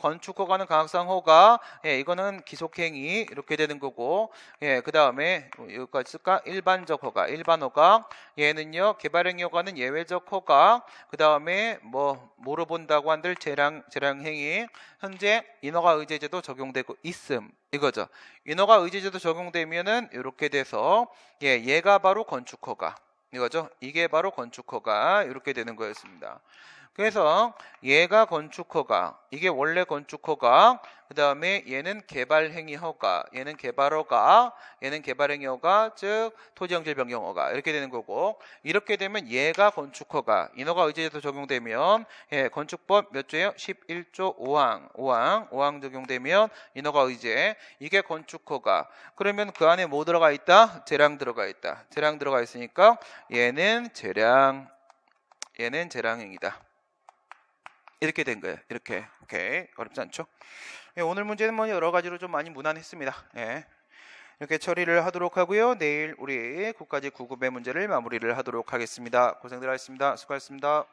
건축 허가는 강학상 허가 이거는 기속행위 이렇게 되는 거고 그 다음에 여기까지 쓸까? 일반적 허가 일반 허가 얘는요 개발행위 허가는 예외적 허가 그 다음에 뭐로 본다고 한들 재량행위 현재 인허가 의제제도 적용되고 있음 이거죠. 인허가 의제제도 적용되면은 이렇게 돼서 얘가 바로 건축 허가 이거죠. 이게 바로 건축 허가 이렇게 되는 거였습니다. 그래서 얘가 건축허가, 이게 원래 건축허가, 그 다음에 얘는 개발행위 허가, 얘는 개발허가, 얘는 개발행위 허가, 즉 토지영질 변경 허가 이렇게 되는 거고 이렇게 되면 얘가 건축허가, 인허가 의제제도 적용되면 건축법 몇 조예요? 11조 5항 적용되면 인허가 의제 이게 건축허가. 그러면 그 안에 뭐 들어가 있다? 재량 들어가 있다. 재량 들어가 있으니까 얘는 재량행위다. 이렇게 된 거예요. 이렇게. 오케이. 어렵지 않죠? 오늘 문제는 뭐 여러 가지로 좀 많이 무난했습니다. 이렇게 처리를 하도록 하고요. 내일 우리 국가직 9급의 문제를 마무리를 하도록 하겠습니다. 고생들 하셨습니다. 수고하셨습니다.